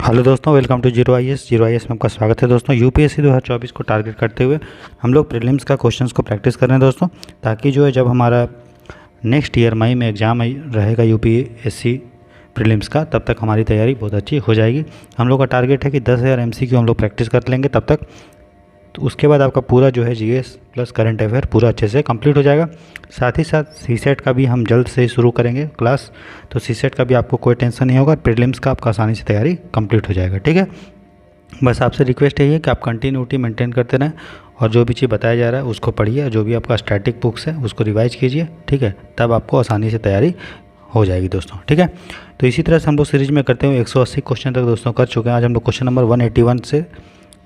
Hello दोस्तों, welcome to zero I S में आपका स्वागत है। दोस्तों यूपीएससी 2024 को टारगेट करते हुए हम लोग प्रीलिम्स का क्वेश्चंस को प्रैक्टिस कर रहे हैं दोस्तों, ताकि जो है जब हमारा नेक्स्ट ईयर मई में एग्ज़ाम रहेगा यूपीएससी प्रीलिम्स का, तब तक हमारी तैयारी बहुत अच्छी हो जाएगी। हम लोग का टारगेट है कि 10,000 MCQ हम लोग प्रैक्टिस कर लेंगे तब तक। तो उसके बाद आपका पूरा जो है जीएस प्लस करंट अफेयर पूरा अच्छे से कंप्लीट हो जाएगा। साथ ही साथ सीसेट का भी हम जल्द से ही शुरू करेंगे क्लास, तो सीसेट का भी आपको कोई टेंशन नहीं होगा। प्रीलिम्स का आपका आसानी से तैयारी कंप्लीट हो जाएगा। ठीक है, बस आपसे रिक्वेस्ट यही है कि आप कंटिन्यूटी मेंटेन करते रहें और जो भी चीज़ बताया जा रहा है उसको पढ़िए, जो भी आपका स्टैटिक बुक्स है उसको रिवाइज कीजिए। ठीक है, तब आपको आसानी से तैयारी हो जाएगी दोस्तों। ठीक है, तो इसी तरह से हम लोग सीरीज में करते हुए 180 क्वेश्चन तक दोस्तों कर चुके हैं। आज हम लोग क्वेश्चन नंबर 181 से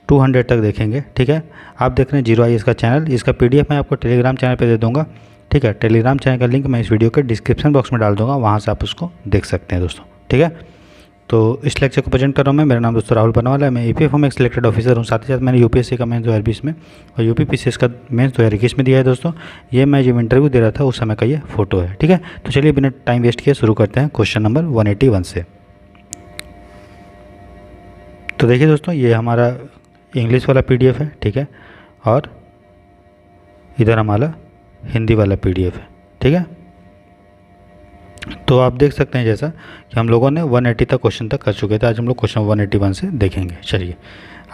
200 तक देखेंगे। ठीक है, आप देख रहे हैं जीरो आई एस का चैनल। इसका PDF मैं आपको टेलीग्राम चैनल पे दे दूंगा। ठीक है, टेलीग्राम चैनल का लिंक मैं इस वीडियो के डिस्क्रिप्शन बॉक्स में डाल दूंगा, वहाँ से आप उसको देख सकते हैं दोस्तों। ठीक है, तो इस लेक्चर को प्रेजेंट कर रहा हूँ मैं। मेरा नाम दोस्तों राहुल बनवाला है। मैं EPF में एक सिलेक्टेड ऑफिसर हूँ। साथ ही साथ मैंने UPSC का मेंस 2020 में और UPPCS का मेंस 2021 में दिया है दोस्तों। ये मैं जब इंटरव्यू दे रहा था उस समय का ये फोटो है। ठीक है, तो चलिए बिना टाइम वेस्ट किए शुरू करते हैं क्वेश्चन नंबर 181 से। तो देखिए दोस्तों, ये हमारा इंग्लिश वाला PDF है। ठीक है, और इधर हमारा हिंदी वाला PDF है। ठीक है, तो आप देख सकते हैं जैसा कि हम लोगों ने 180 तक क्वेश्चन तक कर चुके थे। आज हम लोग क्वेश्चन 181 से देखेंगे। चलिए,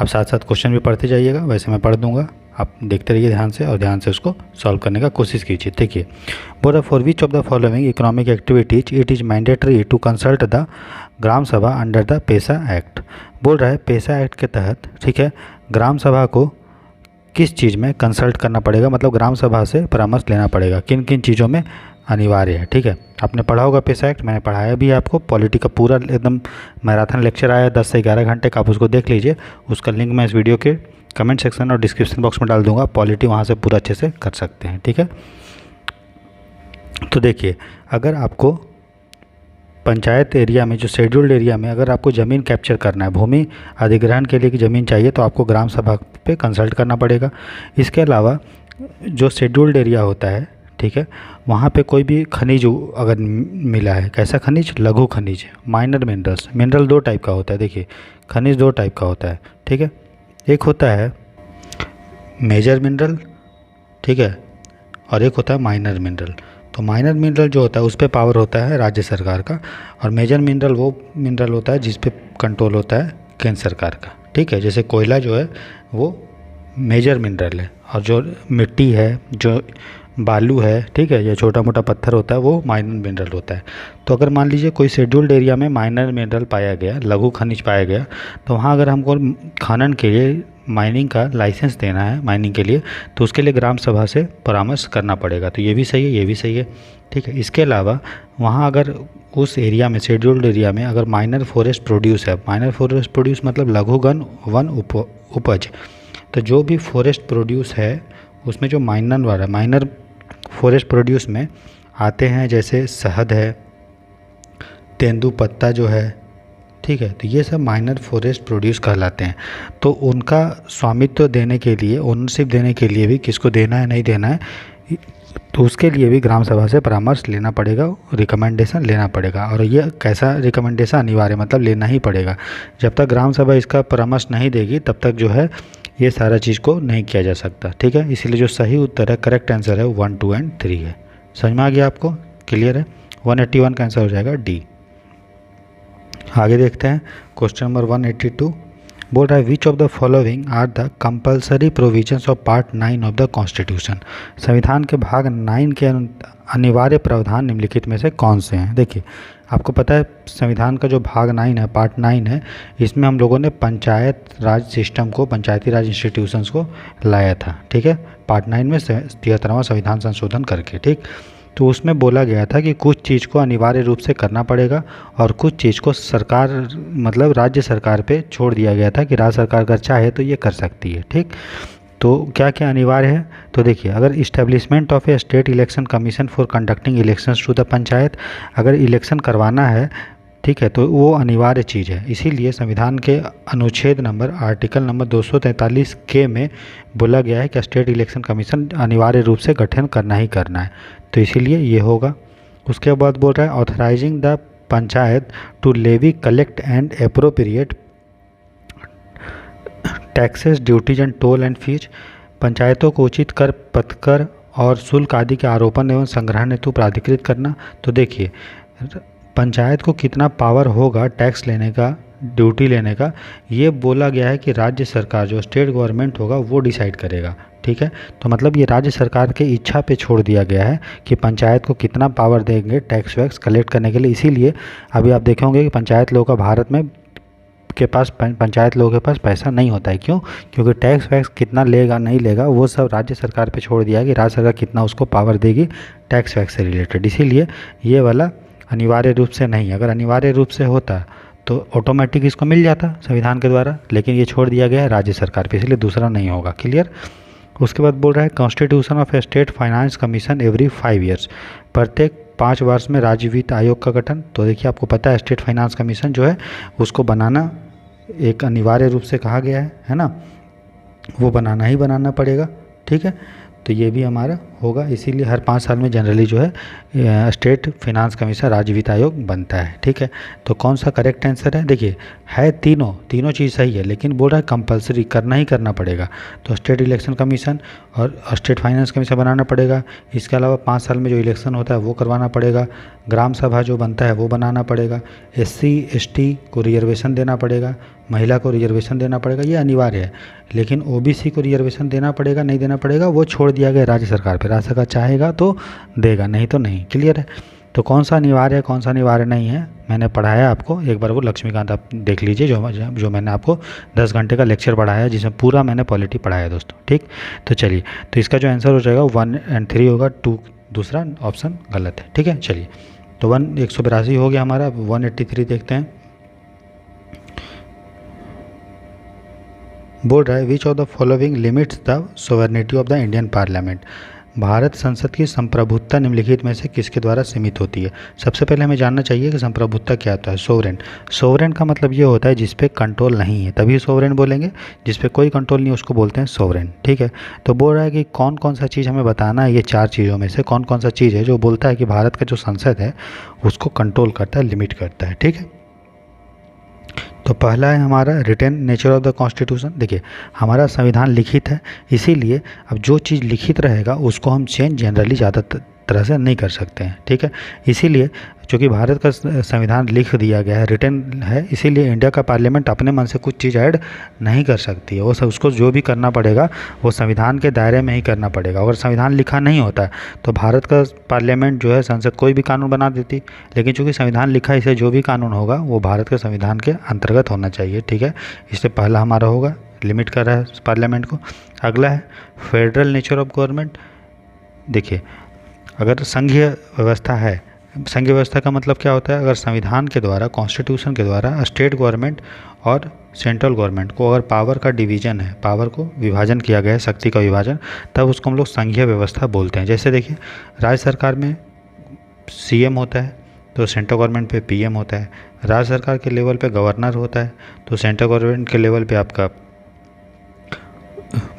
आप साथ साथ क्वेश्चन भी पढ़ते जाइएगा, वैसे मैं पढ़ दूंगा, आप देखते रहिए ध्यान से और ध्यान से उसको सॉल्व करने का कोशिश कीजिए। देखिए, बोल for which of the following economic activities it is mandatory to consult the Gram Sabha under the PESA act. बोल रहा है पेसा एक्ट के तहत, ठीक है, ग्राम सभा को किस चीज़ में कंसल्ट करना पड़ेगा, मतलब ग्राम सभा से परामर्श लेना पड़ेगा, किन किन चीज़ों में अनिवार्य है। ठीक है, आपने पढ़ा होगा पेसा एक्ट, मैंने पढ़ाया भी है आपको। पॉलिटी का पूरा एकदम मैराथन लेक्चर आया 10 से 11 घंटे का, आप उसको देख लीजिए। उसका लिंक मैं इस वीडियो के कमेंट सेक्शन और डिस्क्रिप्शन बॉक्स में डाल दूंगा। पॉलिटी वहाँ से पूरा अच्छे से कर सकते हैं। ठीक है, तो देखिए, अगर आपको पंचायत एरिया में, जो शेड्यूल्ड एरिया में अगर आपको ज़मीन कैप्चर करना है, भूमि अधिग्रहण के लिए की ज़मीन चाहिए, तो आपको ग्राम सभा पे कंसल्ट करना पड़ेगा। इसके अलावा जो शेड्यूल्ड एरिया होता है, ठीक है, वहाँ पे कोई भी खनिज अगर मिला है, कैसा खनिज, लघु खनिज, माइनर मिनरल्स। मिनरल दो टाइप का होता है, देखिए खनिज दो टाइप का होता है। ठीक है, एक होता है मेजर मिनरल, ठीक है, और एक होता है माइनर मिनरल। तो माइनर मिनरल जो होता है उस पर पावर होता है राज्य सरकार का, और मेजर मिनरल वो मिनरल होता है जिस पे कंट्रोल होता है केंद्र सरकार का। ठीक है, जैसे कोयला जो है वो मेजर मिनरल है, और जो मिट्टी है, जो बालू है, ठीक है, या छोटा मोटा पत्थर होता है, वो माइनर मिनरल होता है। तो अगर मान लीजिए कोई शेड्यूल्ड एरिया में माइनर मिनरल पाया गया, लघु खनिज पाया गया, तो वहाँ अगर हमको खनन के लिए माइनिंग का लाइसेंस देना है माइनिंग के लिए, तो उसके लिए ग्राम सभा से परामर्श करना पड़ेगा। तो ये भी सही है, ये भी सही है। ठीक है, इसके अलावा वहाँ अगर उस एरिया में, शेड्यूल्ड एरिया में अगर माइनर फॉरेस्ट प्रोड्यूस है, माइनर फॉरेस्ट प्रोड्यूस मतलब लघुगन वन उपज, तो जो भी फॉरेस्ट प्रोड्यूस है उसमें जो माइनर फॉरेस्ट प्रोड्यूस में आते हैं, जैसे शहद है, तेंदुपत्ता जो है, ठीक है, तो ये सब माइनर फॉरेस्ट प्रोड्यूस कहलाते हैं। तो उनका स्वामित्व देने के लिए, ओनरशिप देने के लिए भी किसको देना है, नहीं देना है, तो उसके लिए भी ग्राम सभा से परामर्श लेना पड़ेगा, रिकमेंडेशन लेना पड़ेगा। और ये कैसा रिकमेंडेशन, अनिवार्य मतलब लेना ही पड़ेगा। जब तक ग्राम सभा इसका परामर्श नहीं देगी तब तक जो है ये सारा चीज़ को नहीं किया जा सकता। ठीक है, इसीलिए जो सही उत्तर है, करेक्ट आंसर है 1, 2 एंड 3 है। समझ में आ गया आपको, क्लियर है। 181 का आंसर हो जाएगा डी। आगे देखते हैं क्वेश्चन नंबर 182। बोल रहा है which of the following are the compulsory provisions of part 9 of the constitution. संविधान के भाग 9 के अनिवार्य प्रावधान निम्नलिखित में से कौन से हैं। देखिए, आपको पता है संविधान का जो भाग 9 है, पार्ट 9 है, इसमें हम लोगों ने पंचायत राज सिस्टम को, पंचायती राज इंस्टीट्यूशंस को लाया था। ठीक है, पार्ट 9 में 73वां संविधान संशोधन करके। ठीक, तो उसमें बोला गया था कि कुछ चीज़ को अनिवार्य रूप से करना पड़ेगा और कुछ चीज़ को सरकार, मतलब राज्य सरकार पे छोड़ दिया गया था कि राज्य सरकार अगर चाहे तो ये कर सकती है। ठीक, तो क्या क्या अनिवार्य है, तो देखिए, अगर establishment of a state election commission for conducting elections to the panchayat, अगर इलेक्शन करवाना है, ठीक है, तो वो अनिवार्य चीज़ है। इसीलिए संविधान के अनुच्छेद नंबर, आर्टिकल नंबर 243 के में बोला गया है कि स्टेट इलेक्शन कमीशन अनिवार्य रूप से गठन करना ही करना है, तो इसीलिए ये होगा। उसके बाद बोल रहा है authorising the panchayat to levy, collect and appropriate taxes, duties and toll and fees, पंचायतों को उचित कर, पथकर और शुल्क आदि के आरोपण एवं संग्रहण हेतु प्राधिकृत करना। तो देखिए, पंचायत को कितना पावर होगा टैक्स लेने का, ड्यूटी लेने का, ये बोला गया है कि राज्य सरकार जो स्टेट गवर्नमेंट होगा वो डिसाइड करेगा। ठीक है, तो मतलब ये राज्य सरकार के इच्छा पे छोड़ दिया गया है कि पंचायत को कितना पावर देंगे टैक्स वैक्स कलेक्ट करने के लिए। इसीलिए अभी आप देखे होंगे कि पंचायत लोगों का भारत में के पास पंचायत लोगों के पास पैसा नहीं होता है। क्यों? क्योंकि टैक्स वैक्स कितना लेगा नहीं लेगा वो सब राज्य सरकार पे छोड़ दिया है कि राज्य सरकार कितना उसको पावर देगी टैक्स वैक्स से रिलेटेड। इसीलिए ये वाला अनिवार्य रूप से नहीं, अगर अनिवार्य रूप से होता तो ऑटोमेटिक इसको मिल जाता संविधान के द्वारा, लेकिन ये छोड़ दिया गया है राज्य सरकार पे, इसलिए दूसरा नहीं होगा। क्लियर? उसके बाद बोल रहा है constitution of state finance commission every 5 years, प्रत्येक 5 वर्ष में राज्य वित्त आयोग का गठन। तो देखिए, आपको पता है स्टेट फाइनेंस कमीशन जो है उसको बनाना एक अनिवार्य रूप से कहा गया है ना, वो बनाना ही बनाना पड़ेगा। ठीक है, तो ये भी हमारा होगा, इसीलिए हर 5 साल में जनरली जो है स्टेट फाइनेंस कमीशन राज्य वित्त आयोग बनता है। ठीक है, तो कौन सा करेक्ट आंसर है? देखिए, है तीनों चीज़ सही है, लेकिन बोल रहा है कंपलसरी करना ही करना पड़ेगा। तो स्टेट इलेक्शन कमीशन और स्टेट फाइनेंस कमीशन बनाना पड़ेगा। इसके अलावा 5 साल में जो इलेक्शन होता है वो करवाना पड़ेगा। ग्राम सभा जो बनता है वो बनाना पड़ेगा। SC ST को रिजर्वेशन देना पड़ेगा, महिला को रिजर्वेशन देना पड़ेगा, ये अनिवार्य है। लेकिन OBC को रिजर्वेशन देना पड़ेगा नहीं देना पड़ेगा वो छोड़ दिया गया राज्य सरकार पे, राज्य सरकार चाहेगा तो देगा, नहीं तो नहीं। क्लियर है? तो कौन सा अनिवार्य है कौन सा अनिवार्य नहीं है मैंने पढ़ाया आपको, एक बार वो लक्ष्मीकांत आप देख लीजिए, जो मैंने आपको 10 घंटे का लेक्चर पढ़ाया है जिसमें पूरा मैंने पॉलिटी पढ़ाया है दोस्तों। ठीक, तो चलिए, तो इसका जो आंसर हो जाएगा 1 और 3 होगा, 2 दूसरा ऑप्शन गलत है। ठीक है, चलिए, तो 182 हो गया हमारा। 183 देखते हैं। बोल रहा है which of the following limits the sovereignty of the Indian parliament, Bharat संसद की संप्रभुता निम्नलिखित में से किसके द्वारा सीमित होती है। सबसे पहले हमें जानना चाहिए कि संप्रभुता क्या होता है। सोवरेन, सोवरेन का मतलब ये होता है जिस पे कंट्रोल नहीं है, तभी सोवरेन बोलेंगे। जिस पे कोई कंट्रोल नहीं है उसको बोलते हैं सोवरेन। ठीक है, तो बोल रहा है कि कौन कौन सा चीज़ हमें बताना है, ये 4 चीज़ों में से कौन कौन सा चीज़ है जो बोलता है कि भारत का जो संसद है उसको कंट्रोल करता है, लिमिट करता है। ठीक है, तो पहला है हमारा written nature of the constitution. देखिए, हमारा संविधान लिखित है, इसीलिए अब जो चीज़ लिखित रहेगा उसको हम चेंज जनरली ज़्यादा तरह से नहीं कर सकते हैं। ठीक है, इसीलिए चूँकि भारत का संविधान लिख दिया गया है, रिटन है, इसीलिए इंडिया का पार्लियामेंट अपने मन से कुछ चीज़ ऐड नहीं कर सकती है। वो सब उसको जो भी करना पड़ेगा वो संविधान के दायरे में ही करना पड़ेगा। अगर संविधान लिखा नहीं होता तो भारत का पार्लियामेंट जो है संसद कोई भी कानून बना देती, लेकिन चूँकि संविधान लिखा है इसे जो भी कानून होगा वो भारत के संविधान के अंतर्गत होना चाहिए। ठीक है, इससे पहला हमारा होगा लिमिट कर रहा है पार्लियामेंट को। अगला है फेडरल नेचर ऑफ गवर्नमेंट। देखिए, अगर संघीय व्यवस्था है, संघीय व्यवस्था का मतलब क्या होता है, अगर संविधान के द्वारा, कॉन्स्टिट्यूशन के द्वारा स्टेट गवर्नमेंट और सेंट्रल गवर्नमेंट को अगर पावर का डिवीजन है, पावर को विभाजन किया गया है, शक्ति का विभाजन, तब उसको हम लोग संघीय व्यवस्था बोलते हैं। जैसे देखिए, राज्य सरकार में CM होता है तो सेंट्रल गवर्नमेंट पे PM होता है, राज्य सरकार के लेवल पे गवर्नर होता है तो सेंट्रल गवर्नमेंट के लेवल पे आपका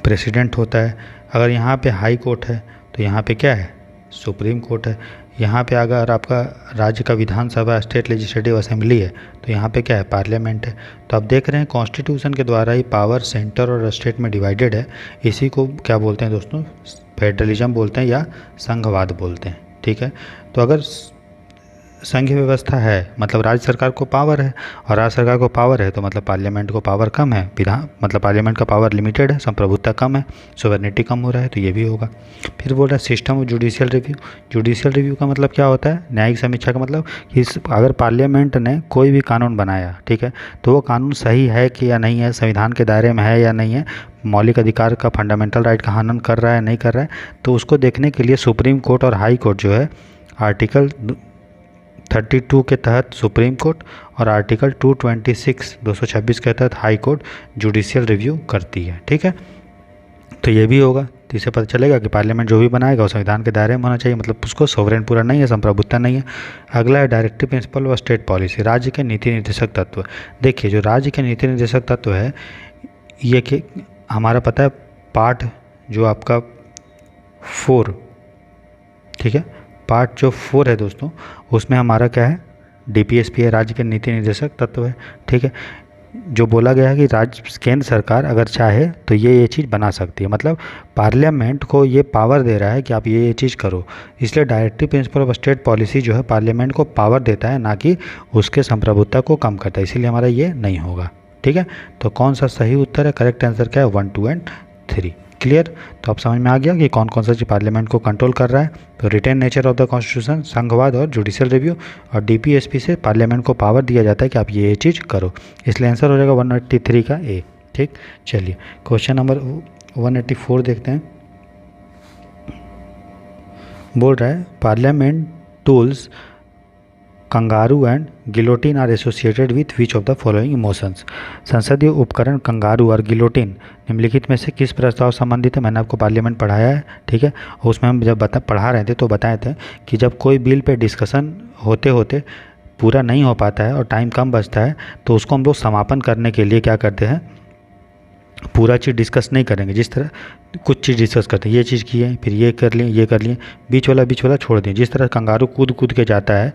प्रेसिडेंट होता है। अगर यहाँ पे हाई कोर्ट है तो यहाँ पे क्या है, सुप्रीम कोर्ट है। यहाँ पे अगर आपका राज्य का विधानसभा, स्टेट लेजिस्लेटिव असेंबली है तो यहाँ पे क्या है, पार्लियामेंट है। तो आप देख रहे हैं कॉन्स्टिट्यूशन के द्वारा ही पावर सेंटर और स्टेट में डिवाइडेड है। इसी को क्या बोलते हैं दोस्तों, फेडरलिज्म बोलते हैं या संघवाद बोलते हैं। ठीक है, तो अगर संघीय व्यवस्था है मतलब राज्य सरकार को पावर है, और राज्य सरकार को पावर है तो मतलब पार्लियामेंट को पावर कम है, विधान मतलब पार्लियामेंट का पावर लिमिटेड है, संप्रभुता कम है, सोवरेनिटी कम हो रहा है, तो ये भी होगा। फिर बोल रहा है system of judicial review. Judicial review का मतलब क्या होता है, न्यायिक समीक्षा का मतलब कि अगर पार्लियामेंट ने कोई भी कानून बनाया, ठीक है, तो वो कानून सही है कि या नहीं है, संविधान के दायरे में है या नहीं है, मौलिक अधिकार का, फंडामेंटल राइट का हनन कर रहा है नहीं कर रहा है, तो उसको देखने के लिए सुप्रीम कोर्ट और हाई कोर्ट जो है आर्टिकल 32 के तहत सुप्रीम कोर्ट और आर्टिकल 226 के तहत हाई कोर्ट जुडिशियल रिव्यू करती है। ठीक है, तो ये भी होगा, तो इससे पता चलेगा कि पार्लियामेंट जो भी बनाएगा वो संविधान के दायरे में होना चाहिए, मतलब उसको सोवरेन पूरा नहीं है, संप्रभुता नहीं है। अगला है डायरेक्टिव प्रिंसिपल व स्टेट पॉलिसी, राज्य के नीति निर्देशक तत्व। देखिए, जो राज्य के नीति निर्देशक तत्व है ये कि हमारा पता है पार्ट जो आपका 4, ठीक है, पार्ट जो 4 है दोस्तों, उसमें हमारा क्या है, DPSP है, राज्य के नीति निर्देशक तत्व है। ठीक है, जो बोला गया है कि राज्य केंद्र सरकार अगर चाहे तो ये चीज़ बना सकती है, मतलब पार्लियामेंट को ये पावर दे रहा है कि आप ये चीज़ करो। इसलिए directive principle of state policy जो है पार्लियामेंट को पावर देता है, ना कि उसके संप्रभुता को कम करता है, इसीलिए हमारा ये नहीं होगा। ठीक है, तो कौन सा सही उत्तर है, करेक्ट आंसर क्या है, 1, 2 एंड 3। क्लियर, तो आप समझ में आ गया कि कौन कौन सा चीज़ पार्लियामेंट को कंट्रोल कर रहा है। तो written nature of the constitution, संघवाद और जुडिशियल रिव्यू, और डीपीएसपी से पार्लियामेंट को पावर दिया जाता है कि आप ये चीज़ करो, इसलिए आंसर हो जाएगा 183 का ए। ठीक, चलिए क्वेश्चन नंबर 184 देखते हैं। बोल रहा है parliament tools kangaroo and guillotine are associated with which of the following emotions. संसदीय उपकरण कंगारू और गिलोटिन निम्नलिखित में से किस प्रस्ताव संबंधित है। मैंने आपको पार्लियामेंट पढ़ाया है, ठीक है, और उसमें हम जब पढ़ा रहे थे तो बताए थे कि जब कोई बिल पे डिस्कशन होते होते पूरा नहीं हो पाता है और टाइम कम बचता है तो उसको हम लोग समापन करने के लिए क्या करते हैं, पूरा चीज़ डिस्कस नहीं करेंगे। जिस तरह कुछ चीज़ डिस्कस करते हैं, ये चीज़ की है, फिर ये कर लिए, ये कर लिए, बीच वाला छोड़ दिए। जिस तरह कंगारू कूद कूद के जाता है,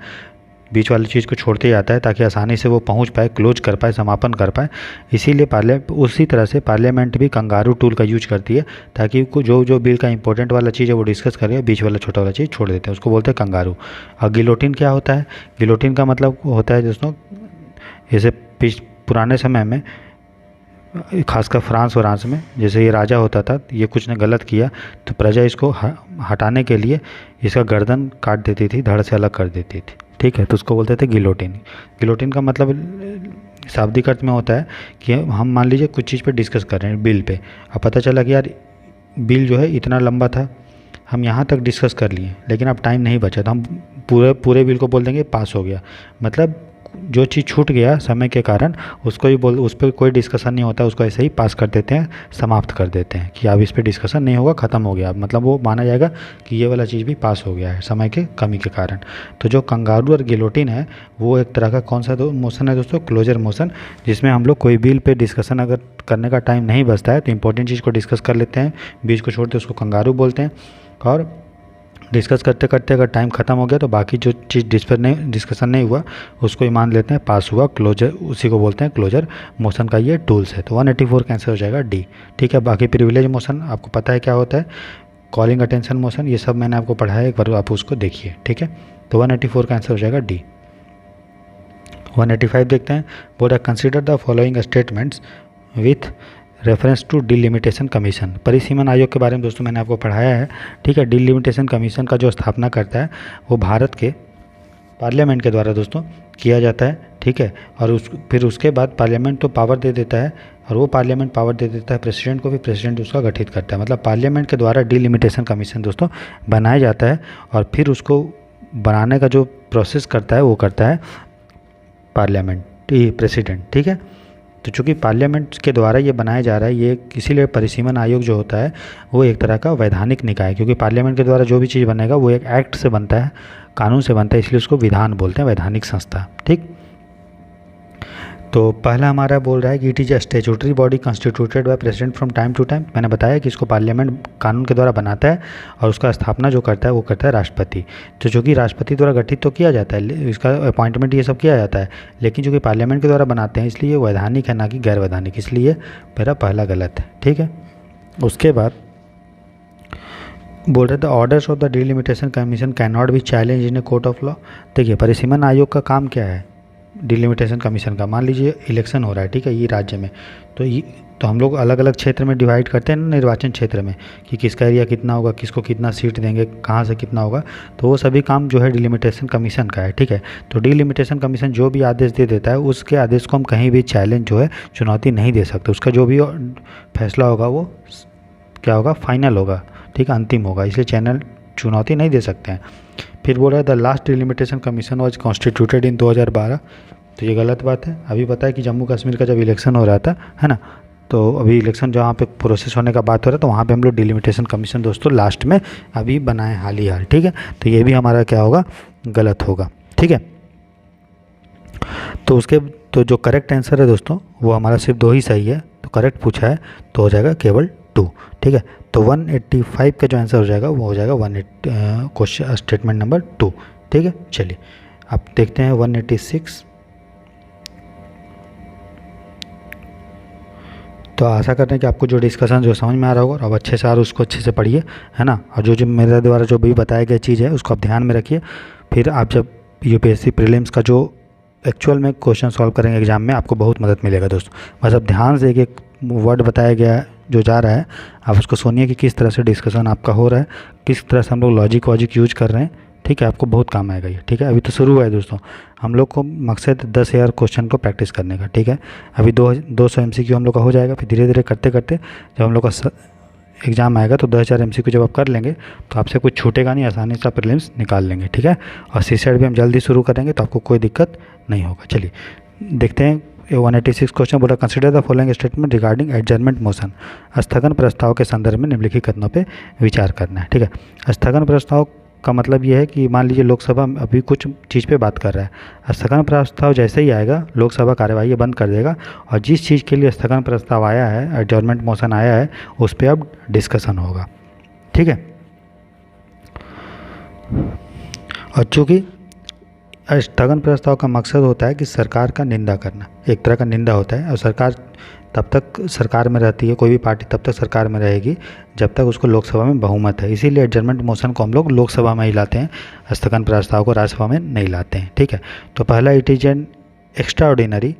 बीच वाली चीज़ को छोड़ते जाता है ताकि आसानी से वो पहुंच पाए, क्लोज कर पाए, समापन कर पाए। इसीलिए उसी तरह से पार्लियामेंट भी कंगारू टूल का यूज करती है ताकि जो बिल का इंपॉर्टेंट वाला चीज़ है वो डिस्कस करें, बीच वाला छोटा वाला चीज़ छोड़ देते हैं, उसको बोलते हैं कंगारू। और गिलोटिन क्या होता है, गिलोटिन का मतलब होता है दोस्तों, जैसे पुराने समय में खासकर फ्रांस में जैसे ये राजा होता था, ये कुछ ने गलत किया तो प्रजा इसको हटाने के लिए इसका गर्दन काट देती थी, धड़ से अलग कर देती थी। ठीक है, तो उसको बोलते थे गिलोटिन। गिलोटिन का मतलब शाब्दिक अर्थ में होता है कि हम मान लीजिए कुछ चीज़ पे डिस्कस कर रहे हैं बिल पे, अब पता चला कि यार बिल जो है इतना लंबा था, हम यहाँ तक डिस्कस कर लिए लेकिन अब टाइम नहीं बचा, तो हम पूरे बिल को बोल देंगे पास हो गया। मतलब जो चीज़ छूट गया समय के कारण उसको ही उस पर कोई डिस्कशन नहीं होता, उसको ऐसे ही पास कर देते हैं, समाप्त कर देते हैं कि अब इस पर डिस्कशन नहीं होगा, ख़त्म हो गया। मतलब वो माना जाएगा कि ये वाला चीज़ भी पास हो गया है समय के कमी के कारण। तो जो कंगारू और गिलोटिन है वो एक तरह का कौन सा मोशन है दोस्तों, क्लोजर मोशन, जिसमें हम लोग कोई बिल पे डिस्कशन अगर करने का टाइम नहीं बचता है तो इंपॉर्टेंट चीज़ को डिस्कस कर लेते हैं, बीच को छोड़ते उसको कंगारू बोलते हैं। और डिस्कस करते करते अगर टाइम ख़त्म हो गया तो बाकी जो चीज़ डिस्कशन नहीं हुआ उसको ही मान लेते हैं पास हुआ, क्लोजर, उसी को बोलते हैं क्लोजर मोशन का ये टूल्स है। तो 184 का आंसर हो जाएगा डी। ठीक है, बाकी प्रिविलेज मोशन आपको पता है क्या होता है, कॉलिंग अटेंशन मोशन, ये सब मैंने आपको पढ़ाया है, एक बार आप उसको देखिए। ठीक है, तो 184 का आंसर हो जाएगा डी। 185 देखते हैं। Board consider the following statements with reference to delimitation commission. परिसीमन आयोग के बारे में दोस्तों मैंने आपको पढ़ाया है। ठीक है, डिलिमिटेशन कमीशन का जो स्थापना करता है वो भारत के पार्लियामेंट के द्वारा दोस्तों किया जाता है। ठीक है, और फिर उसके बाद पार्लियामेंट तो पावर दे देता है, और वो पार्लियामेंट पावर दे देता है प्रेसिडेंट को, भी प्रेसिडेंट उसका गठित करता है। मतलब पार्लियामेंट के द्वारा डिलिमिटेशन कमीशन दोस्तों बनाया जाता है, और फिर उसको बनाने का जो प्रोसेस करता है वो करता है पार्लियामेंट प्रेसिडेंट। ठीक है, तो चूँकि पार्लियामेंट के द्वारा ये बनाया जा रहा है, ये इसीलिए परिसीमन आयोग जो होता है वो एक तरह का वैधानिक निकाय है, क्योंकि पार्लियामेंट के द्वारा जो भी चीज़ बनेगा वो एक एक्ट से बनता है, कानून से बनता है, इसलिए उसको विधान बोलते हैं, वैधानिक संस्था। ठीक, तो पहला हमारा बोल रहा है कि it is a statutory body constituted by president from time to time. मैंने बताया कि इसको पार्लियामेंट कानून के द्वारा बनाता है और उसका स्थापना जो करता है वो करता है राष्ट्रपति। तो जो कि राष्ट्रपति द्वारा गठित तो किया जाता है, इसका अपॉइंटमेंट ये सब किया जाता है, लेकिन जो कि पार्लियामेंट के द्वारा बनाते हैं इसलिए वैधानिक है, ना कि गैर वैधानिक, इसलिए मेरा पहला गलत है। ठीक है, उसके बाद बोल रहे थे orders of the delimitation commission can not be challenge in a court of law. देखिए परिसीमन आयोग का काम क्या है, डिलिमिटेशन कमीशन का, मान लीजिए इलेक्शन हो रहा है, ठीक है, ये राज्य में, तो हम लोग अलग अलग क्षेत्र में डिवाइड करते हैं ना, निर्वाचन क्षेत्र में, कि किसका एरिया कितना होगा, किसको कितना सीट देंगे, कहाँ से कितना होगा, तो वो सभी काम जो है डिलिमिटेशन कमीशन का है। ठीक है, तो डिलिमिटेशन कमीशन जो भी आदेश दे देता है उसके आदेश को हम कहीं भी चैलेंज जो है चुनौती नहीं दे सकते, उसका जो भी फैसला होगा वो क्या होगा, फाइनल होगा, ठीक है, अंतिम होगा, इसलिए चुनौती नहीं दे सकते हैं। फिर बोल रहा है the last delimitation commission was constituted इन 2012। तो ये गलत बात है। अभी पता है कि जम्मू कश्मीर का जब इलेक्शन हो रहा था, है ना, तो अभी इलेक्शन जहाँ पे प्रोसेस होने का बात हो रहा है तो वहाँ पे हम लोग डिलिमिटेशन कमीशन दोस्तों लास्ट में अभी बनाए हाल ही हाल। ठीक है, तो ये भी हमारा क्या होगा, गलत होगा। ठीक है, तो जो करेक्ट आंसर है दोस्तों वो हमारा सिर्फ 2 ही सही है, तो करेक्ट पूछा है तो हो जाएगा केवल 2। ठीक है, तो 185 का जो आंसर हो जाएगा वो हो जाएगा क्वेश्चन स्टेटमेंट नंबर 2। ठीक है, चलिए अब देखते हैं 186। तो आशा करते हैं कि आपको जो डिस्कशन जो समझ में आ रहा होगा, और अब अच्छे से आ रहा उसको अच्छे से पढ़िए, है ना। और जो जो मेरे द्वारा जो भी बताया गया चीज़ है उसको आप ध्यान में रखिए। फिर आप जब यूपीएससी प्रीलिम्स का जो एक्चुअल में क्वेश्चन सॉल्व करेंगे एग्जाम में, आपको बहुत मदद मिलेगा दोस्तों। बस अब ध्यान से एक एक वर्ड बताया गया है जो जा रहा है, आप उसको सुनिए कि किस तरह से डिस्कशन आपका हो रहा है, किस तरह से हम लोग लॉजिक वॉजिक यूज कर रहे हैं, ठीक है। आपको बहुत काम आएगा ये, ठीक है। अभी तो शुरू हुआ है दोस्तों, हम लोग को मकसद 10,000 क्वेश्चन को प्रैक्टिस करने का, ठीक है। अभी 200 MCQ हम लोग का हो जाएगा, फिर धीरे धीरे करते करते जब हम लोग का एग्ज़ाम आएगा तो 2000 MCQ जब आप कर लेंगे तो आपसे कुछ छूटेगा नहीं, आसानी से आप प्रीलिम्स निकाल लेंगे, ठीक है। और सीसेट भी हम जल्दी शुरू करेंगे तो आपको कोई दिक्कत नहीं होगा। चलिए देखते हैं 186 क्वेश्चन बोला, consider the following statement regarding adjournment motion. स्थगन प्रस्ताव के संदर्भ में निम्नलिखित कथनों पे विचार करना है, ठीक है। स्थगन प्रस्ताव का मतलब ये है कि मान लीजिए लोकसभा अभी कुछ चीज़ पे बात कर रहा है, स्थगन प्रस्ताव जैसे ही आएगा लोकसभा कार्यवाही बंद कर देगा, और जिस चीज़ के लिए स्थगन प्रस्ताव आया है, एडजर्नमेंट मोशन आया है, उस पर अब डिस्कशन होगा, ठीक है। और चूँकि स्थगन प्रस्ताव का मकसद होता है कि सरकार का निंदा करना, एक तरह का निंदा होता है, और सरकार तब तक सरकार में रहती है, कोई भी पार्टी तब तक सरकार में रहेगी जब तक उसको लोकसभा में बहुमत है। इसीलिए एडजर्नमेंट मोशन को हम लोग लोकसभा में ही लाते हैं, स्थगन प्रस्ताव को राज्यसभा में नहीं लाते हैं, ठीक है। तो पहला, it is an extraordinary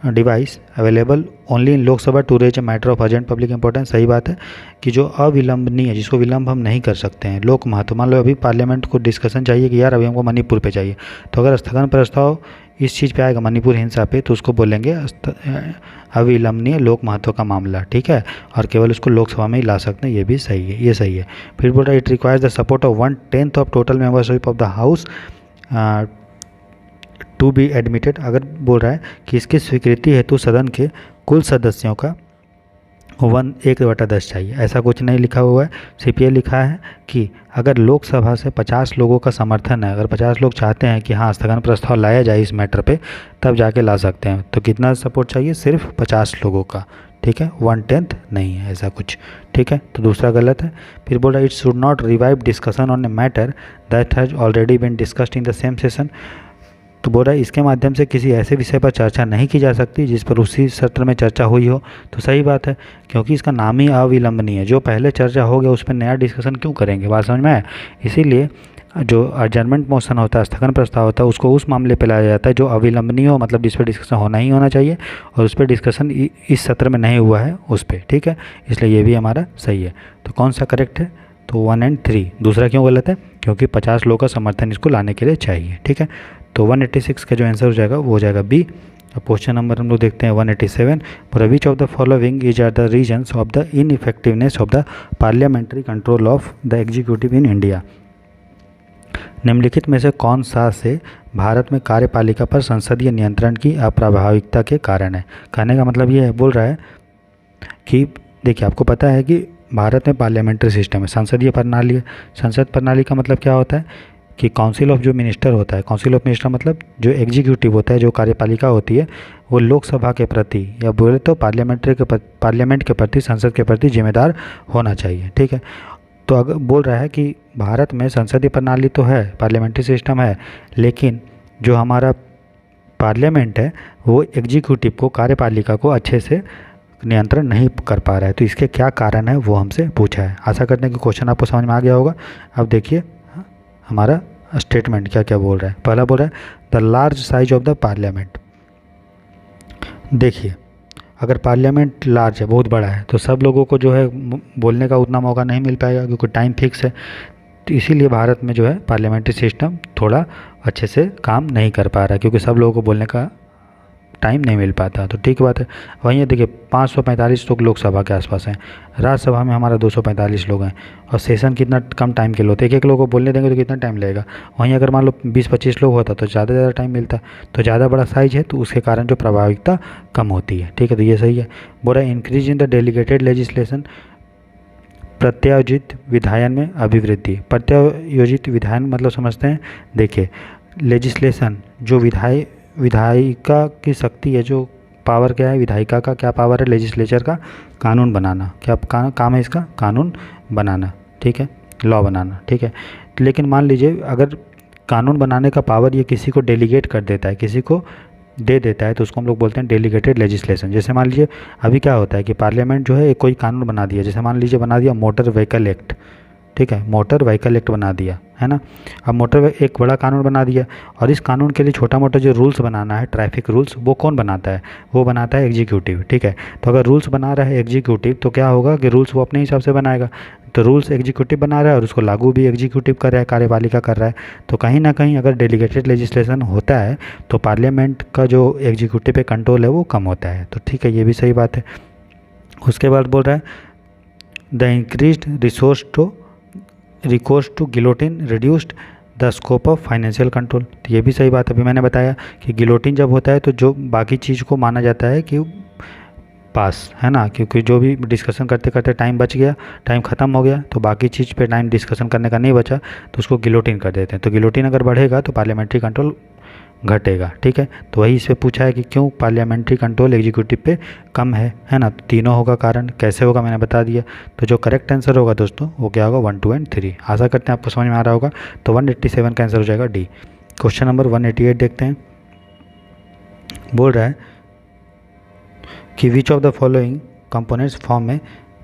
device available only in Lok Sabha to raise a matter of urgent public importance. सही बात है कि जो अविलंबनीय है, जिसको विलंब हम नहीं कर सकते हैं, लोक महत्व, मान लो अभी पार्लियामेंट को डिस्कशन चाहिए कि यार अभी हमको मणिपुर पे चाहिए, तो अगर स्थगन प्रस्ताव इस चीज़ पे आएगा मणिपुर हिंसा पे, तो उसको बोलेंगे अविलंबनीय लोक महत्व का मामला, ठीक है। और केवल उसको लोकसभा में ही ला सकते हैं, ये भी सही है, ये सही है। फिर बोल रहा है it requires the support of 1/10 of total membership of the house to be admitted. अगर बोल रहा है कि इसकी स्वीकृति हेतु सदन के कुल सदस्यों का 1/10 चाहिए, ऐसा कुछ नहीं लिखा हुआ है। CPA लिखा है कि अगर लोकसभा से 50 लोगों का समर्थन है, अगर 50 लोग चाहते हैं कि हाँ स्थगन प्रस्ताव लाया जाए इस मैटर पे, तब जाके ला सकते हैं। तो कितना सपोर्ट चाहिए? सिर्फ 50 लोगों का, ठीक है, 1/10 नहीं है ऐसा कुछ, ठीक है। तो दूसरा गलत है। फिर बोला it should not revive discussion on a matter that has already been discussed in the same session. तो बोल रहा है इसके माध्यम से किसी ऐसे विषय पर चर्चा नहीं की जा सकती जिस पर उसी सत्र में चर्चा हुई हो। तो सही बात है, क्योंकि इसका नाम ही अविलंबनीय है, जो पहले चर्चा हो गया उस पर नया डिस्कशन क्यों करेंगे, बात समझ में आए। इसीलिए जो एडजर्नमेंट मोशन होता है, स्थगन प्रस्ताव होता है, उसको उस मामले पे लाया जाता है जो अविलंबनीय हो, मतलब जिस पर डिस्कशन होना ही होना चाहिए, और उस पर डिस्कशन इस सत्र में नहीं हुआ है उस पर, ठीक है। इसलिए ये भी हमारा सही है। तो कौन सा करेक्ट है? तो 1 और 3। दूसरा क्यों गलत है? क्योंकि 50 लोगों का समर्थन इसको लाने के लिए चाहिए, ठीक है। तो 186 का जो आंसर हो जाएगा वो हो जाएगा बी। अब क्वेश्चन नंबर हम लोग देखते हैं 187। For which of the following is are the reasons of the ineffectiveness of the parliamentary control of the executive in India. निम्नलिखित में से कौन सा से भारत में कार्यपालिका पर संसदीय नियंत्रण की अप्रभाविकता के कारण है? कहने का मतलब ये है, बोल रहा है कि देखिए आपको पता है कि भारत में पार्लियामेंट्री सिस्टम है, संसदीय प्रणाली है। संसद प्रणाली का मतलब क्या होता है कि काउंसिल ऑफ जो मिनिस्टर होता है, काउंसिल ऑफ मिनिस्टर मतलब जो एग्जीक्यूटिव होता है, जो कार्यपालिका होती है, वो लोकसभा के प्रति या बोले तो पार्लियामेंट के प्रति, संसद के प्रति जिम्मेदार होना चाहिए, ठीक है। तो अगर बोल रहा है कि भारत में संसदीय प्रणाली तो है, पार्लियामेंट्री सिस्टम है, लेकिन जो हमारा पार्लियामेंट है वो एग्जीक्यूटिव को, कार्यपालिका को अच्छे से नियंत्रण नहीं कर पा रहा है। तो इसके क्या कारण है वो हमसे पूछा है। आशा करते हैं कि क्वेश्चन आपको समझ में आ गया होगा। अब देखिए हमारा स्टेटमेंट क्या क्या बोल रहा है। पहला बोल रहा है the large size of the parliament. देखिए अगर पार्लियामेंट लार्ज है, बहुत बड़ा है, तो सब लोगों को जो है बोलने का उतना मौका नहीं मिल पाएगा क्योंकि टाइम फिक्स है। तो इसीलिए भारत में जो है पार्लियामेंट्री सिस्टम थोड़ा अच्छे से काम नहीं कर पा रहा है, क्योंकि सब लोगों को बोलने का टाइम नहीं मिल पाता। तो ठीक बात है। वहीं देखिए 545 लोग लोकसभा के आसपास हैं, राज्यसभा में हमारा 245 लोग हैं, और सेशन कितना कम टाइम के लिए होते हैं, एक एक लोग को बोलने देंगे तो कितना टाइम लगेगा। वहीं अगर मान लो 20-25 लोग होता तो ज़्यादा टाइम मिलता। तो ज़्यादा बड़ा साइज है तो उसके कारण जो प्रभाविकता कम होती है, ठीक है। तो ये सही है। बोला increase in the delegated legislation, प्रत्यायोजित विधायन में अभिवृद्धि। प्रत्यायोजित विधायन मतलब समझते हैं, देखिए लेजिस्लेशन जो विधायिका की शक्ति है, जो पावर क्या है, विधायिका का क्या पावर है, लेजिस्लेचर का कानून बनाना, क्या काम है इसका, कानून बनाना, ठीक है, लॉ बनाना, ठीक है। लेकिन मान लीजिए अगर कानून बनाने का पावर ये किसी को डेलीगेट कर देता है, किसी को दे देता है तो उसको हम लोग बोलते हैं डेलीगेटेड लेजिस्लेशन। जैसे मान लीजिए अभी क्या होता है कि पार्लियामेंट जो है एक कोई कानून बना दिया, जैसे मान लीजिए बना दिया मोटर व्हीकल एक्ट, ठीक है, मोटर व्हीकल एक्ट बना दिया है ना। अब एक बड़ा कानून बना दिया और इस कानून के लिए छोटा मोटा जो रूल्स बनाना है, ट्रैफिक रूल्स, वो कौन बनाता है? वो बनाता है एग्जीक्यूटिव, ठीक है। तो अगर रूल्स बना रहा है एग्जीक्यूटिव तो क्या होगा कि रूल्स वो अपने हिसाब से बनाएगा। तो रूल्स एग्जीक्यूटिव बना रहा है और उसको लागू भी एग्जीक्यूटिव कर रहा है, कार्यपालिका कर रहा है। तो कहीं ना कहीं अगर डेलीगेटेड लेजिस्लेशन होता है तो पार्लियामेंट का जो एग्जीक्यूटिव पे कंट्रोल है वो कम होता है। तो ठीक है, ये भी सही बात है। उसके बाद बोल रहा है the increased recourse to guillotine reduced the scope of financial control. तो ये भी सही बात है। अभी मैंने बताया कि गिलोटिन जब होता है तो जो बाकी चीज़ को माना जाता है कि पास है ना, क्योंकि जो भी डिस्कशन करते करते टाइम बच गया, टाइम ख़त्म हो गया, तो बाकी चीज़ पे टाइम डिस्कशन करने का नहीं बचा तो उसको गिलोटिन कर देते हैं। तो गिलोटिन अगर बढ़ेगा तो पार्लियामेंट्री कंट्रोल घटेगा, ठीक है। तो वही इस पर पूछा है कि क्यों पार्लियामेंट्री कंट्रोल एग्जीक्यूटिव पे कम है ना। तो तीनों होगा कारण, कैसे होगा मैंने बता दिया। तो जो करेक्ट आंसर होगा दोस्तों वो क्या होगा? 1, 2 एंड 3। आशा करते हैं आपको समझ में आ रहा होगा। तो 187 का आंसर हो जाएगा डी। क्वेश्चन नंबर 188 देखते हैं। बोल रहा है कि which of the following components form में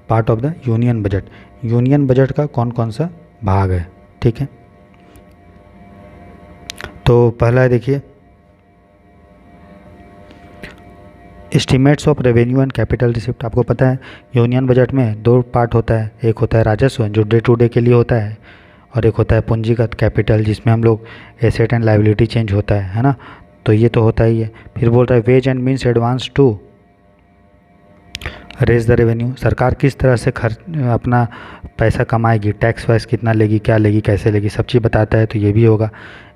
part of the union budget. Union budget का कौन कौन सा भाग है, ठीक है। तो पहला है देखिए estimates of revenue and capital receipt. आपको पता है यूनियन बजट में 2 पार्ट होता है, एक होता है राजस्व जो डे टू डे के लिए होता है, और एक होता है पूंजीगत कैपिटल जिसमें हम लोग एसेट एंड लायबिलिटी चेंज होता है ना। तो ये तो होता ही है। फिर बोल रहा है ways and means advance to raise the revenue. सरकार किस तरह से अपना पैसा कमाएगी, टैक्स वैक्स कितना लेगी, क्या लेगी, कैसे लेगी, सब चीज़ बताता है। तो ये भी होगा।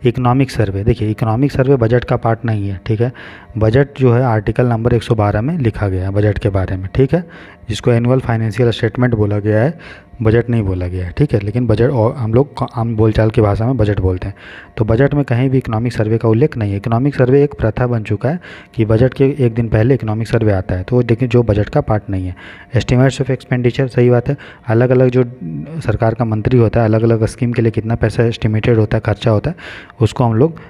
इकोनॉमिक सर्वे, देखिए इकोनॉमिक सर्वे बजट का पार्ट नहीं है, ठीक है। बजट जो है आर्टिकल नंबर 112 में लिखा गया है बजट के बारे में, ठीक है, जिसको एनुअल फाइनेंशियल स्टेटमेंट बोला गया है, बजट नहीं बोला गया है, ठीक है। लेकिन बजट और हम लोग आम बोलचाल की भाषा में बजट बोलते हैं। तो बजट में कहीं भी इकोनॉमिक सर्वे का उल्लेख नहीं है। इकोनॉमिक सर्वे एक प्रथा बन चुका है कि बजट के एक दिन पहले इकोनॉमिक सर्वे आता है, तो देखिए जो बजट का पार्ट नहीं है। एस्टिमेट्स ऑफ एक्सपेंडिचर, सही बात है। अलग अलग जो सरकार का मंत्री होता है, अलग अलग स्कीम के लिए कितना पैसा एस्टिमेटेड होता है, खर्चा होता है, उसको हम लोग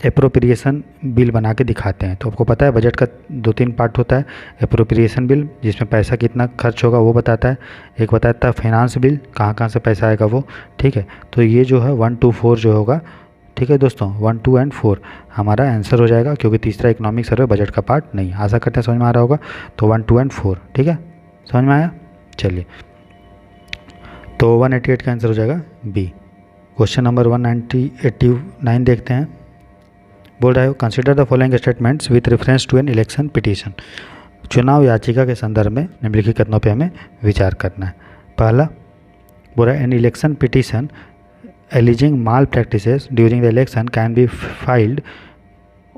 एप्रोप्रिएशन बिल बना के दिखाते हैं। तो आपको पता है बजट का 2-3 पार्ट होता है। एप्रोप्रिएशन बिल जिसमें पैसा कितना खर्च होगा वो बताता है, एक बताता है फाइनेंस बिल कहाँ कहाँ से पैसा आएगा वो, ठीक है। तो ये जो है 1, 2, 4 जो होगा, ठीक है दोस्तों, 1, 2 एंड 4 हमारा आंसर हो जाएगा, क्योंकि तीसरा इकोनॉमिक सर्वे बजट का पार्ट नहीं। आशा करते हैं समझ में आ रहा होगा। तो 1, 2 एंड 4, ठीक है, समझ में आया। चलिए, तो 188 का आंसर हो जाएगा बी। क्वेश्चन नंबर 189 देखते हैं। बोल रहा है consider the following statements with reference to an election petition. चुनाव याचिका के संदर्भ में निम्नलिखित कथनों पे हमें विचार करना है। पहला बोल रहा है an election petition alleging malpractices during the election can be filed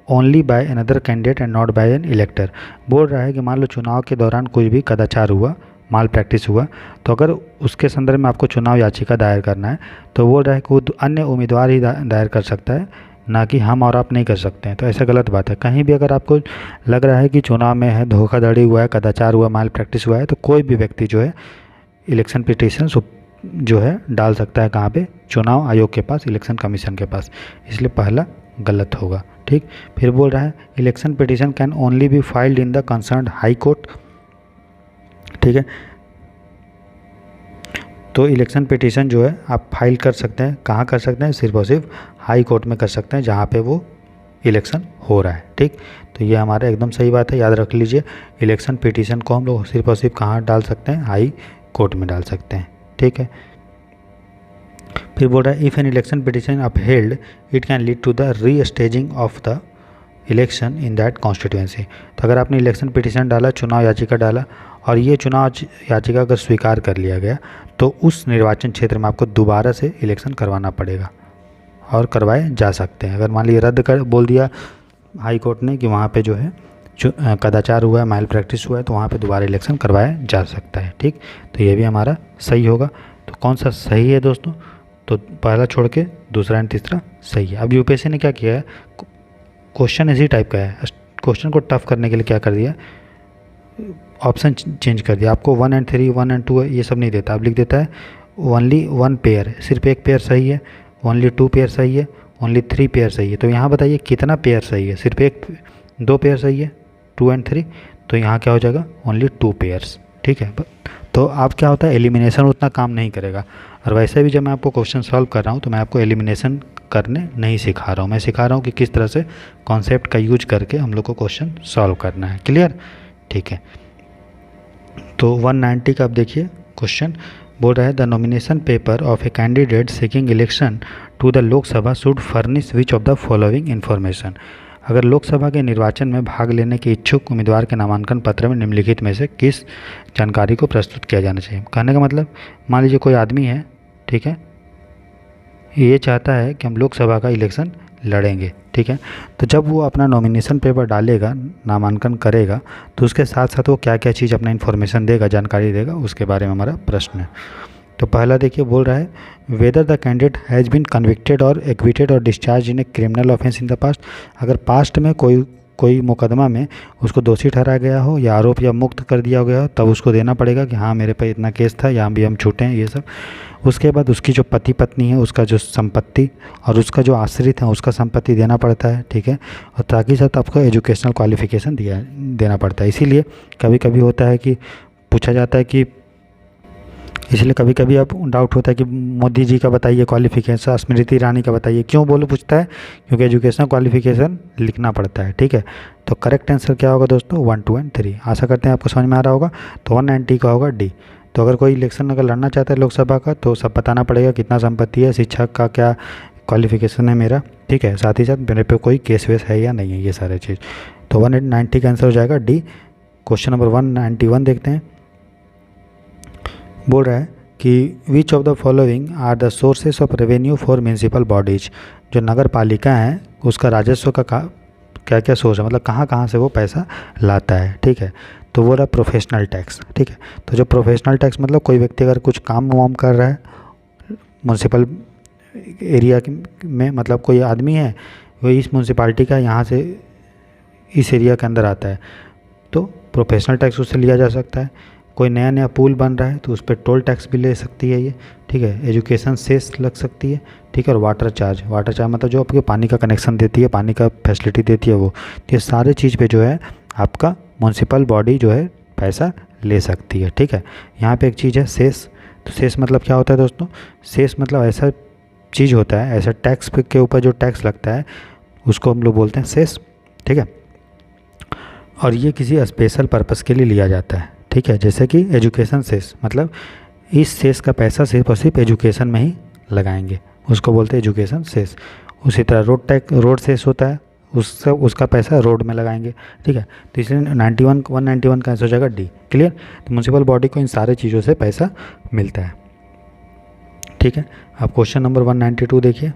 only by another candidate and not by an elector. बोल रहा है कि मान लो चुनाव के दौरान कोई भी कदाचार हुआ, माल प्रैक्टिस हुआ, तो अगर उसके संदर्भ में आपको चुनाव याचिका दायर करना है तो बोल रहा है कि वो अन्य उम्मीदवार ही दायर कर सकता है, ना कि हम और आप नहीं कर सकते हैं। तो ऐसा गलत बात है। कहीं भी अगर आपको लग रहा है कि चुनाव में है धोखाधड़ी हुआ है, कदाचार हुआ, माल प्रैक्टिस हुआ है, तो कोई भी व्यक्ति जो है इलेक्शन पिटीशन जो है डाल सकता है। कहाँ पे? चुनाव आयोग के पास, इलेक्शन कमीशन के पास। इसलिए पहला गलत होगा, ठीक। फिर बोल रहा है election petition can only be filed in the concerned high court, ठीक है। तो इलेक्शन पिटीशन जो है आप फाइल कर सकते हैं, कहाँ कर सकते हैं? सिर्फ और सिर्फ हाई कोर्ट में कर सकते हैं जहाँ पे वो इलेक्शन हो रहा है, ठीक। तो ये हमारा एकदम सही बात है, याद रख लीजिए। इलेक्शन पिटीशन को हम लोग सिर्फ और सिर्फ कहाँ डाल सकते हैं? हाई कोर्ट में डाल सकते हैं, ठीक है। फिर बोल रहा है if an election petition upheld it can lead to the restaging of the election in that constituency. तो अगर आपने इलेक्शन पिटीशन डाला, चुनाव याचिका डाला, और ये चुनाव याचिका अगर स्वीकार कर लिया गया तो उस निर्वाचन क्षेत्र में आपको दोबारा से इलेक्शन करवाना पड़ेगा, और करवाए जा सकते हैं। अगर मान लीजिए रद्द कर बोल दिया हाई कोर्ट ने कि वहाँ पे जो है कदाचार हुआ है, माल प्रैक्टिस हुआ है, तो वहाँ पे दोबारा इलेक्शन करवाया जा सकता है, ठीक। तो ये भी हमारा सही होगा। तो कौन सा सही है दोस्तों? तो पहला छोड़ के दूसरा एंड तीसरा सही है। अब यूपीएससी ने क्या किया है, क्वेश्चन इसी टाइप का है, क्वेश्चन को टफ करने के लिए क्या कर दिया, ऑप्शन चेंज कर दिया। आपको 1 एंड 3, 1 एंड 2 ये सब नहीं देता, अब लिख देता है ओनली 1 पेयर, सिर्फ एक पेयर सही है, ओनली 2 पेयर सही है, ओनली 3 पेयर सही है। तो यहाँ बताइए कितना पेयर सही है? सिर्फ 2 पेयर सही है, 2 and 3, तो यहाँ क्या हो जाएगा, ओनली 2 पेयर्स। ठीक है, तो अब क्या होता है, एलिमिनेशन उतना काम नहीं करेगा। और वैसे भी जब मैं आपको क्वेश्चन सॉल्व कर रहा हूँ तो मैं आपको एलिमिनेशन करने नहीं सिखा रहा हूँ, मैं सिखा रहा हूँ कि किस तरह से कॉन्सेप्ट का यूज करके हम लोग को क्वेश्चन सॉल्व करना है। क्लियर? ठीक है, तो 190 का अब देखिए क्वेश्चन बोल रहा है the nomination paper of a candidate seeking election to the Lok Sabha should furnish which of the following information. अगर लोकसभा के निर्वाचन में भाग लेने के इच्छुक उम्मीदवार के नामांकन पत्र में निम्नलिखित में से किस जानकारी को प्रस्तुत किया जाना चाहिए। कहने का मतलब, मान लीजिए कोई आदमी है, ठीक है, ये चाहता है कि हम लोकसभा का इलेक्शन लड़ेंगे, ठीक है, तो जब वो अपना नॉमिनेशन पेपर डालेगा, नामांकन करेगा, तो उसके साथ साथ वो क्या क्या चीज़ अपना इन्फॉर्मेशन देगा, जानकारी देगा, उसके बारे में हमारा प्रश्न है। तो पहला देखिए बोल रहा है whether the candidate has been convicted और एक्विटेड और discharge in a criminal offence in the past. अगर पास्ट में कोई मुकदमा में उसको दोषी ठहराया गया हो या आरोप या मुक्त कर दिया गया हो, तब उसको देना पड़ेगा कि हाँ मेरे पे इतना केस था, यहाँ भी हम छूटे हैं, ये सब। उसके बाद उसकी जो पति पत्नी है उसका जो संपत्ति और उसका जो आश्रित है उसका संपत्ति देना पड़ता है, ठीक है, और ताकि साथ आपको एजुकेशनल क्वालिफिकेशन देना पड़ता है। इसीलिए कभी कभी होता है कि पूछा जाता है कि, इसलिए कभी कभी अब डाउट होता है कि मोदी जी का बताइए क्वालिफिकेशन, स्मृति ईरानी का बताइए, क्यों बोलो पूछता है, क्योंकि एजुकेशनल क्वालिफिकेशन लिखना पड़ता है। ठीक है, तो करेक्ट आंसर क्या होगा दोस्तों, 1, 2 and 3। आशा करते हैं आपको समझ में आ रहा होगा। तो 190 का होगा डी। तो अगर कोई इलेक्शन अगर लड़ना चाहता है लोकसभा का, तो सब बताना पड़ेगा कितना संपत्ति है, शिक्षक का क्या क्वालिफिकेशन है मेरा, ठीक है, साथ ही साथ मेरे पे कोई केस वेस है या नहीं है, ये सारे चीज़। तो 190 का आंसर हो जाएगा डी। क्वेश्चन नंबर 191 देखते हैं। बोल रहा है कि which of the following are the sources of revenue for municipal bodies. जो नगर पालिका है उसका राजस्व का क्या क्या सोर्स है, मतलब कहाँ कहाँ से वो पैसा लाता है। ठीक है, तो वो रहा प्रोफेशनल टैक्स। ठीक है, तो जो प्रोफेशनल टैक्स मतलब कोई व्यक्ति अगर कुछ काम वाम कर रहा है म्यूनसिपल एरिया में, मतलब कोई आदमी है वो इस म्यूनसिपाल्टी का यहाँ से इस एरिया के अंदर आता है, तो प्रोफेशनल टैक्स उससे लिया जा सकता है। कोई नया नया पुल बन रहा है तो उस पर टोल टैक्स भी ले सकती है ये। ठीक है, एजुकेशन सेस लग सकती है। ठीक है, और वाटर चार्ज मतलब जो आपके पानी का कनेक्शन देती है, पानी का फैसिलिटी देती है वो। तो ये सारे चीज़ पे जो है आपका म्यूनसिपल बॉडी जो है पैसा ले सकती है। ठीक है, यहाँ पे एक चीज़ है सेस। तो सेस मतलब क्या होता है दोस्तों, सेस मतलब ऐसा चीज़ होता है, ऐसा टैक्स के ऊपर जो टैक्स लगता है उसको हम लोग बोलते हैं सेस। ठीक है, और ये किसी स्पेशल पर्पस के लिए लिया जाता है। ठीक है, जैसे कि एजुकेशन सेस, मतलब इस सेस का पैसा सिर्फ और सिर्फ एजुकेशन में ही लगाएंगे, उसको बोलते हैं एजुकेशन सेस। उसी तरह रोड सेस होता है, उसका पैसा रोड में लगाएंगे। ठीक है, तो इसलिए 191 का आंसर हो जाएगा डी। क्लियर? तो म्यूनसिपल बॉडी को इन सारे चीज़ों से पैसा मिलता है। ठीक है, अब क्वेश्चन नंबर 192 देखिए।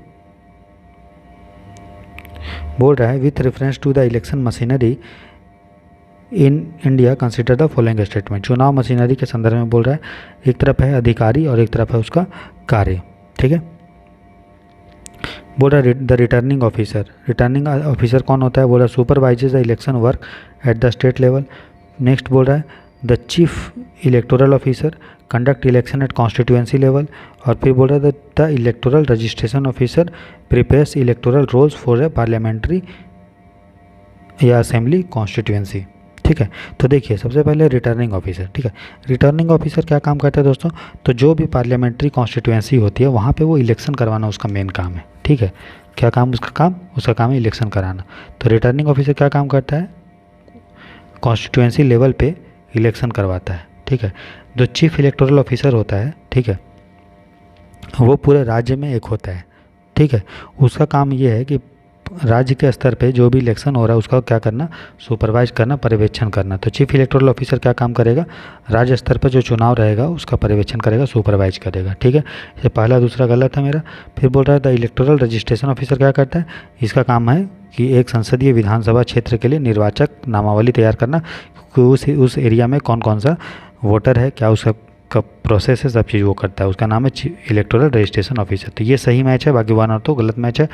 बोल रहा है with reference to the election machinery in India consider the following statement. चुनाव मशीनरी के संदर्भ में बोल रहा है, एक तरफ है अधिकारी और एक तरफ है उसका कार्य। ठीक है, बोल रहा है द रिटर्निंग ऑफिसर कौन होता है, बोल रहा है supervises the election work at the state level. Next बोल रहा है the chief electoral officer conduct election at constituency level. और फिर बोल रहा है the electoral registration officer prepares electoral rolls for a parliamentary या असेंबली कॉन्स्टिट्यूएंसी। ठीक है, तो देखिए सबसे पहले रिटर्निंग ऑफिसर। ठीक है, रिटर्निंग ऑफिसर क्या काम करता है दोस्तों, तो जो भी पार्लियामेंट्री कॉन्स्टिट्यूएंसी होती है वहाँ पे वो इलेक्शन करवाना उसका मेन काम है। ठीक है, क्या काम उसका काम है इलेक्शन कराना। तो रिटर्निंग ऑफिसर क्या काम करता है, कॉन्स्टिट्यूएंसी लेवल पे इलेक्शन करवाता है। ठीक है, जो चीफ इलेक्टोरल ऑफिसर होता है, ठीक है, वो पूरे राज्य में एक होता है। ठीक है, उसका काम ये है कि राज्य के स्तर पे जो भी इलेक्शन हो रहा है उसका क्या करना, सुपरवाइज करना, पर्यवेक्षण करना। तो चीफ इलेक्टोरल ऑफिसर क्या काम करेगा, राज्य स्तर पर जो चुनाव रहेगा उसका पर्यवेक्षण करेगा, सुपरवाइज करेगा। ठीक है, ये पहला दूसरा गलत है मेरा। फिर बोल रहा है द इलेक्टोरल रजिस्ट्रेशन ऑफिसर क्या करता है, इसका काम है कि एक संसदीय विधानसभा क्षेत्र के लिए निर्वाचक नामावली तैयार करना, कि उस एरिया में कौन कौन सा वोटर है, क्या उसका का प्रोसेस है, सब चीज़ वो करता है। उसका नाम है इलेक्टोरल रजिस्ट्रेशन ऑफिसर। तो ये सही मैच है, बाकी 1 और 2 गलत मैच है,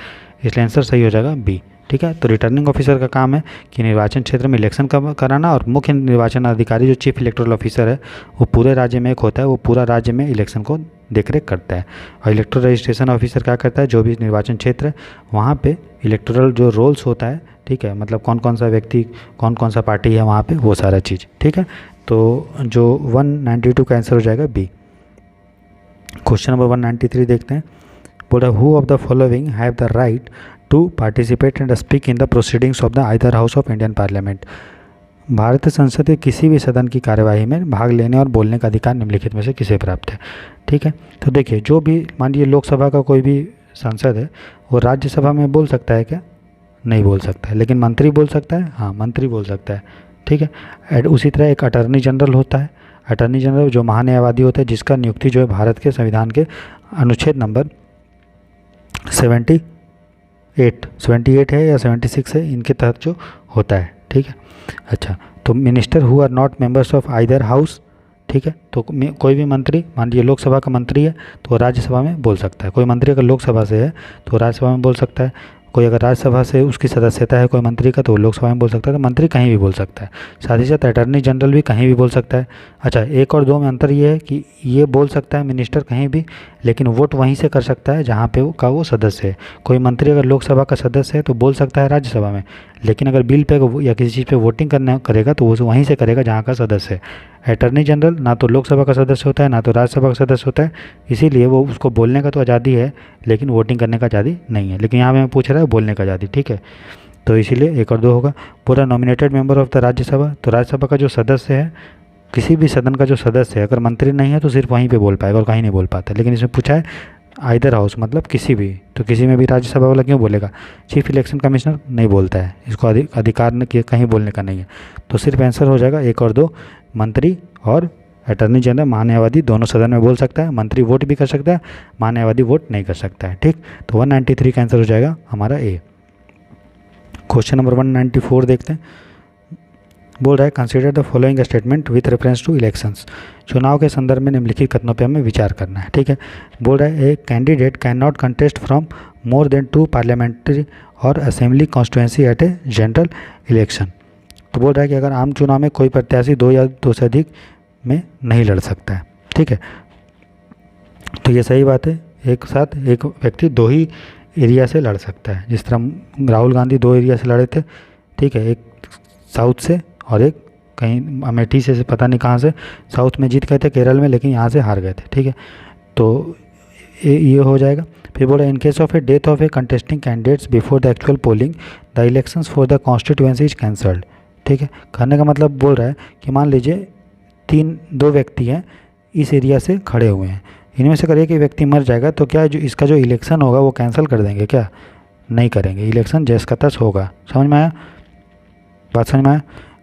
इसलिए आंसर सही हो जाएगा बी। ठीक है, तो रिटर्निंग ऑफिसर का काम है कि निर्वाचन क्षेत्र में इलेक्शन कराना, और मुख्य निर्वाचन अधिकारी जो चीफ इलेक्टोरल ऑफिसर है वो पूरे राज्य में एक होता है, वो पूरा राज्य में इलेक्शन को देखरेख करता है। और इलेक्टोरल रजिस्ट्रेशन ऑफिसर क्या करता है, जो भी निर्वाचन क्षेत्र है वहाँ पे इलेक्टोरल जो रोल्स होता है, ठीक है, मतलब कौन कौन सा व्यक्ति कौन कौन सा पार्टी है वहाँ पे, वो सारा चीज़, ठीक है। तो जो 192 का आंसर हो जाएगा बी। क्वेश्चन नंबर 193 देखते हैं। बोल रहा है who of the following have the right to participate and speak in the proceedings of the either house of Indian parliament. भारतीय संसद के किसी भी सदन की कार्यवाही में भाग लेने और बोलने का अधिकार निम्नलिखित में से किसे प्राप्त है, ठीक है। तो देखिए, जो भी मान लीजिए लोकसभा का कोई भी सांसद है, वो राज्यसभा में बोल सकता है क्या? नहीं बोल सकता है। लेकिन मंत्री बोल सकता है, हाँ मंत्री बोल सकता है, ठीक है। उसी तरह एक अटर्नी जनरल होता है। अटर्नी जनरल जो महान्यायवादी होता है, जिसका नियुक्ति जो है भारत के संविधान के अनुच्छेद नंबर 78 है या 76 है, इनके तहत जो होता है, ठीक है। अच्छा, तो minister who are not members of either house, ठीक है। तो कोई भी मंत्री, मान लीजिए लोकसभा का मंत्री है तो वो राज्यसभा में बोल सकता है। कोई मंत्री अगर लोकसभा से है तो राज्यसभा में बोल सकता है। कोई अगर राज्यसभा से उसकी सदस्यता है कोई मंत्री का, तो वो लोकसभा में बोल सकता है। तो मंत्री कहीं भी बोल सकता है। साथ ही साथ अटर्नी जनरल भी कहीं भी बोल सकता है। अच्छा, एक और दो में अंतर ये है कि ये बोल सकता है मिनिस्टर कहीं भी, लेकिन वोट वहीं से कर सकता है जहाँ पे वो सदस्य है। कोई मंत्री अगर लोकसभा का सदस्य है तो बोल सकता है राज्यसभा में, लेकिन अगर बिल पे या किसी चीज़ पे वोटिंग करेगा तो वो वहीं से करेगा जहाँ का सदस्य है। अटर्नी जनरल ना तो लोकसभा का सदस्य होता है ना तो राज्यसभा का सदस्य होता है, इसीलिए वो उसको बोलने का तो आज़ादी है लेकिन वोटिंग करने का आज़ादी नहीं है। लेकिन यहाँ पे मैं पूछ रहा है बोलने का आज़ादी, ठीक है। तो इसीलिए एक और दो होगा। पूरा nominated member of the Rajya Sabha, तो राज्यसभा का जो सदस्य है, किसी भी सदन का जो सदस्य है, अगर मंत्री नहीं है तो सिर्फ वहीं पे बोल पाएगा और कहीं नहीं बोल पाता। लेकिन इसमें पूछा है आइदर हाउस, मतलब किसी भी, तो किसी में भी राज्यसभा वाला क्यों बोलेगा? चीफ इलेक्शन कमिश्नर नहीं बोलता है, इसको अधिकार कहीं बोलने का नहीं है। तो सिर्फ आंसर हो जाएगा एक और दो, मंत्री और अटर्नी जनरल। महान्यायवादी दोनों सदन में बोल सकता है, मंत्री वोट भी कर सकता है, महान्यायवादी वोट नहीं कर सकता है, ठीक। तो 193 का आंसर हो जाएगा हमारा ए। क्वेश्चन नंबर 194 देखते हैं। बोल रहा है consider the following statement with reference to elections. चुनाव के संदर्भ में निम्नलिखित कथनों पे हमें विचार करना है, ठीक है। बोल रहा है a candidate can not contest from more than 2 parliamentary और assembly constituency eight a general election. तो बोल रहा है कि अगर आम चुनाव में कोई प्रत्याशी 2 या 2 से अधिक में नहीं लड़ सकता है, ठीक है। तो ये सही बात है, एक साथ एक व्यक्ति 2 ही एरिया से लड़ सकता है। जिस तरह राहुल गांधी 2 एरिया से लड़े थे, ठीक है, एक साउथ से और एक कहीं अमेठी से पता नहीं कहाँ से, साउथ में जीत गए थे केरल में, लेकिन यहाँ से हार गए थे, ठीक है। तो ये हो जाएगा। फिर बोला in case of A death of A contesting candidates before the actual polling the elections for the constituency is cancelled, ठीक है। कहने का मतलब बोल रहा है कि मान लीजिए 2 व्यक्ति हैं इस एरिया से खड़े हुए हैं, इनमें से अगर एक व्यक्ति मर जाएगा तो क्या जो इसका जो इलेक्शन होगा वो कैंसिल कर देंगे क्या? नहीं करेंगे, इलेक्शन जैस का तस होगा। समझ में आया? बात समझ में आया?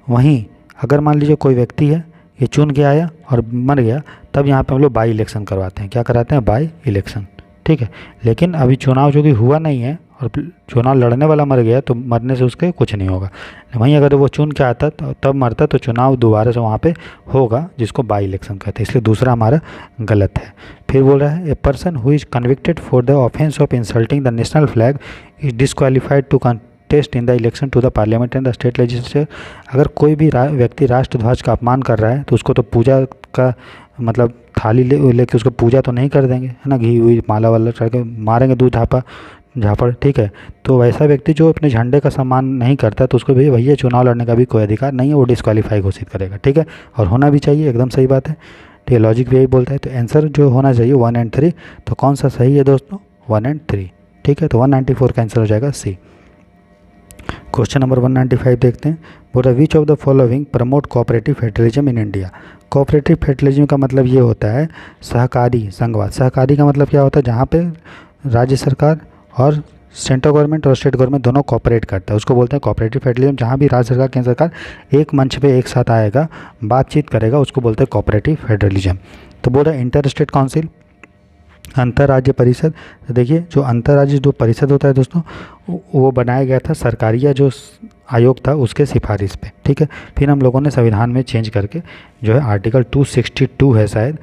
वहीं अगर मान लीजिए कोई व्यक्ति है, ये चुन के आया और मर गया, तब यहाँ पे हम लोग बाई इलेक्शन करवाते हैं। क्या कराते हैं? बाई इलेक्शन, ठीक है। लेकिन अभी चुनाव जो कि हुआ नहीं है और चुनाव लड़ने वाला मर गया, तो मरने से उसके कुछ नहीं होगा। वहीं अगर वो चुन के आता तब मरता तो चुनाव दोबारा से वहाँ पे होगा, जिसको बाई इलेक्शन कहते हैं। इसलिए दूसरा हमारा गलत है। फिर बोल रहा है a person who is convicted for the offence of insulting the national flag is disqualified to test in the election to the parliament and the state legislature. अगर कोई भी व्यक्ति राष्ट्रध्वज का अपमान कर रहा है तो उसको तो पूजा का मतलब थाली लेके उसको पूजा तो नहीं कर देंगे, है ना, घी हुई माला वाला चढ़ के मारेंगे, दूध झापड़, ठीक है। तो वैसा व्यक्ति जो अपने झंडे का सम्मान नहीं करता तो उसको भी भैया चुनाव लड़ने का भी कोई अधिकार नहीं है, वो डिस्क्वालीफाई घोषित करेगा, ठीक है। और होना भी चाहिए, एकदम सही बात है, ठीक है। लॉजिक भी यही बोलता है। तो आंसर जो होना चाहिए 1 और 3। तो कौन सा सही है दोस्तों? 1 और 3, ठीक है। तो 194 का आंसर हो जाएगा सी। क्वेश्चन नंबर 195 देखते हैं। बोल रहा विच of the following promote cooperative federalism in India. Cooperative federalism का मतलब ये होता है सहकारी संघवाद। सहकारी का मतलब क्या होता है? जहाँ पे राज्य सरकार और सेंट्रल गवर्नमेंट और स्टेट गवर्नमेंट दोनों कोऑपरेट करता है, उसको बोलते हैं कोऑपरेटिव फेडरलिज्म। जहाँ भी राज्य सरकार केंद्र सरकार एक मंच पे एक साथ आएगा, बातचीत करेगा, उसको बोलते हैं कोऑपरेटिव फेडरलिज्म। तो बोल रहा है इंटर स्टेट काउंसिल, अंतर्राज्य परिषद। तो देखिए जो अंतर्राज्य जो परिषद होता है दोस्तों, वो बनाया गया था सरकारिया जो आयोग था उसके सिफारिश पे, ठीक है। फिर हम लोगों ने संविधान में चेंज करके जो है आर्टिकल 262 है शायद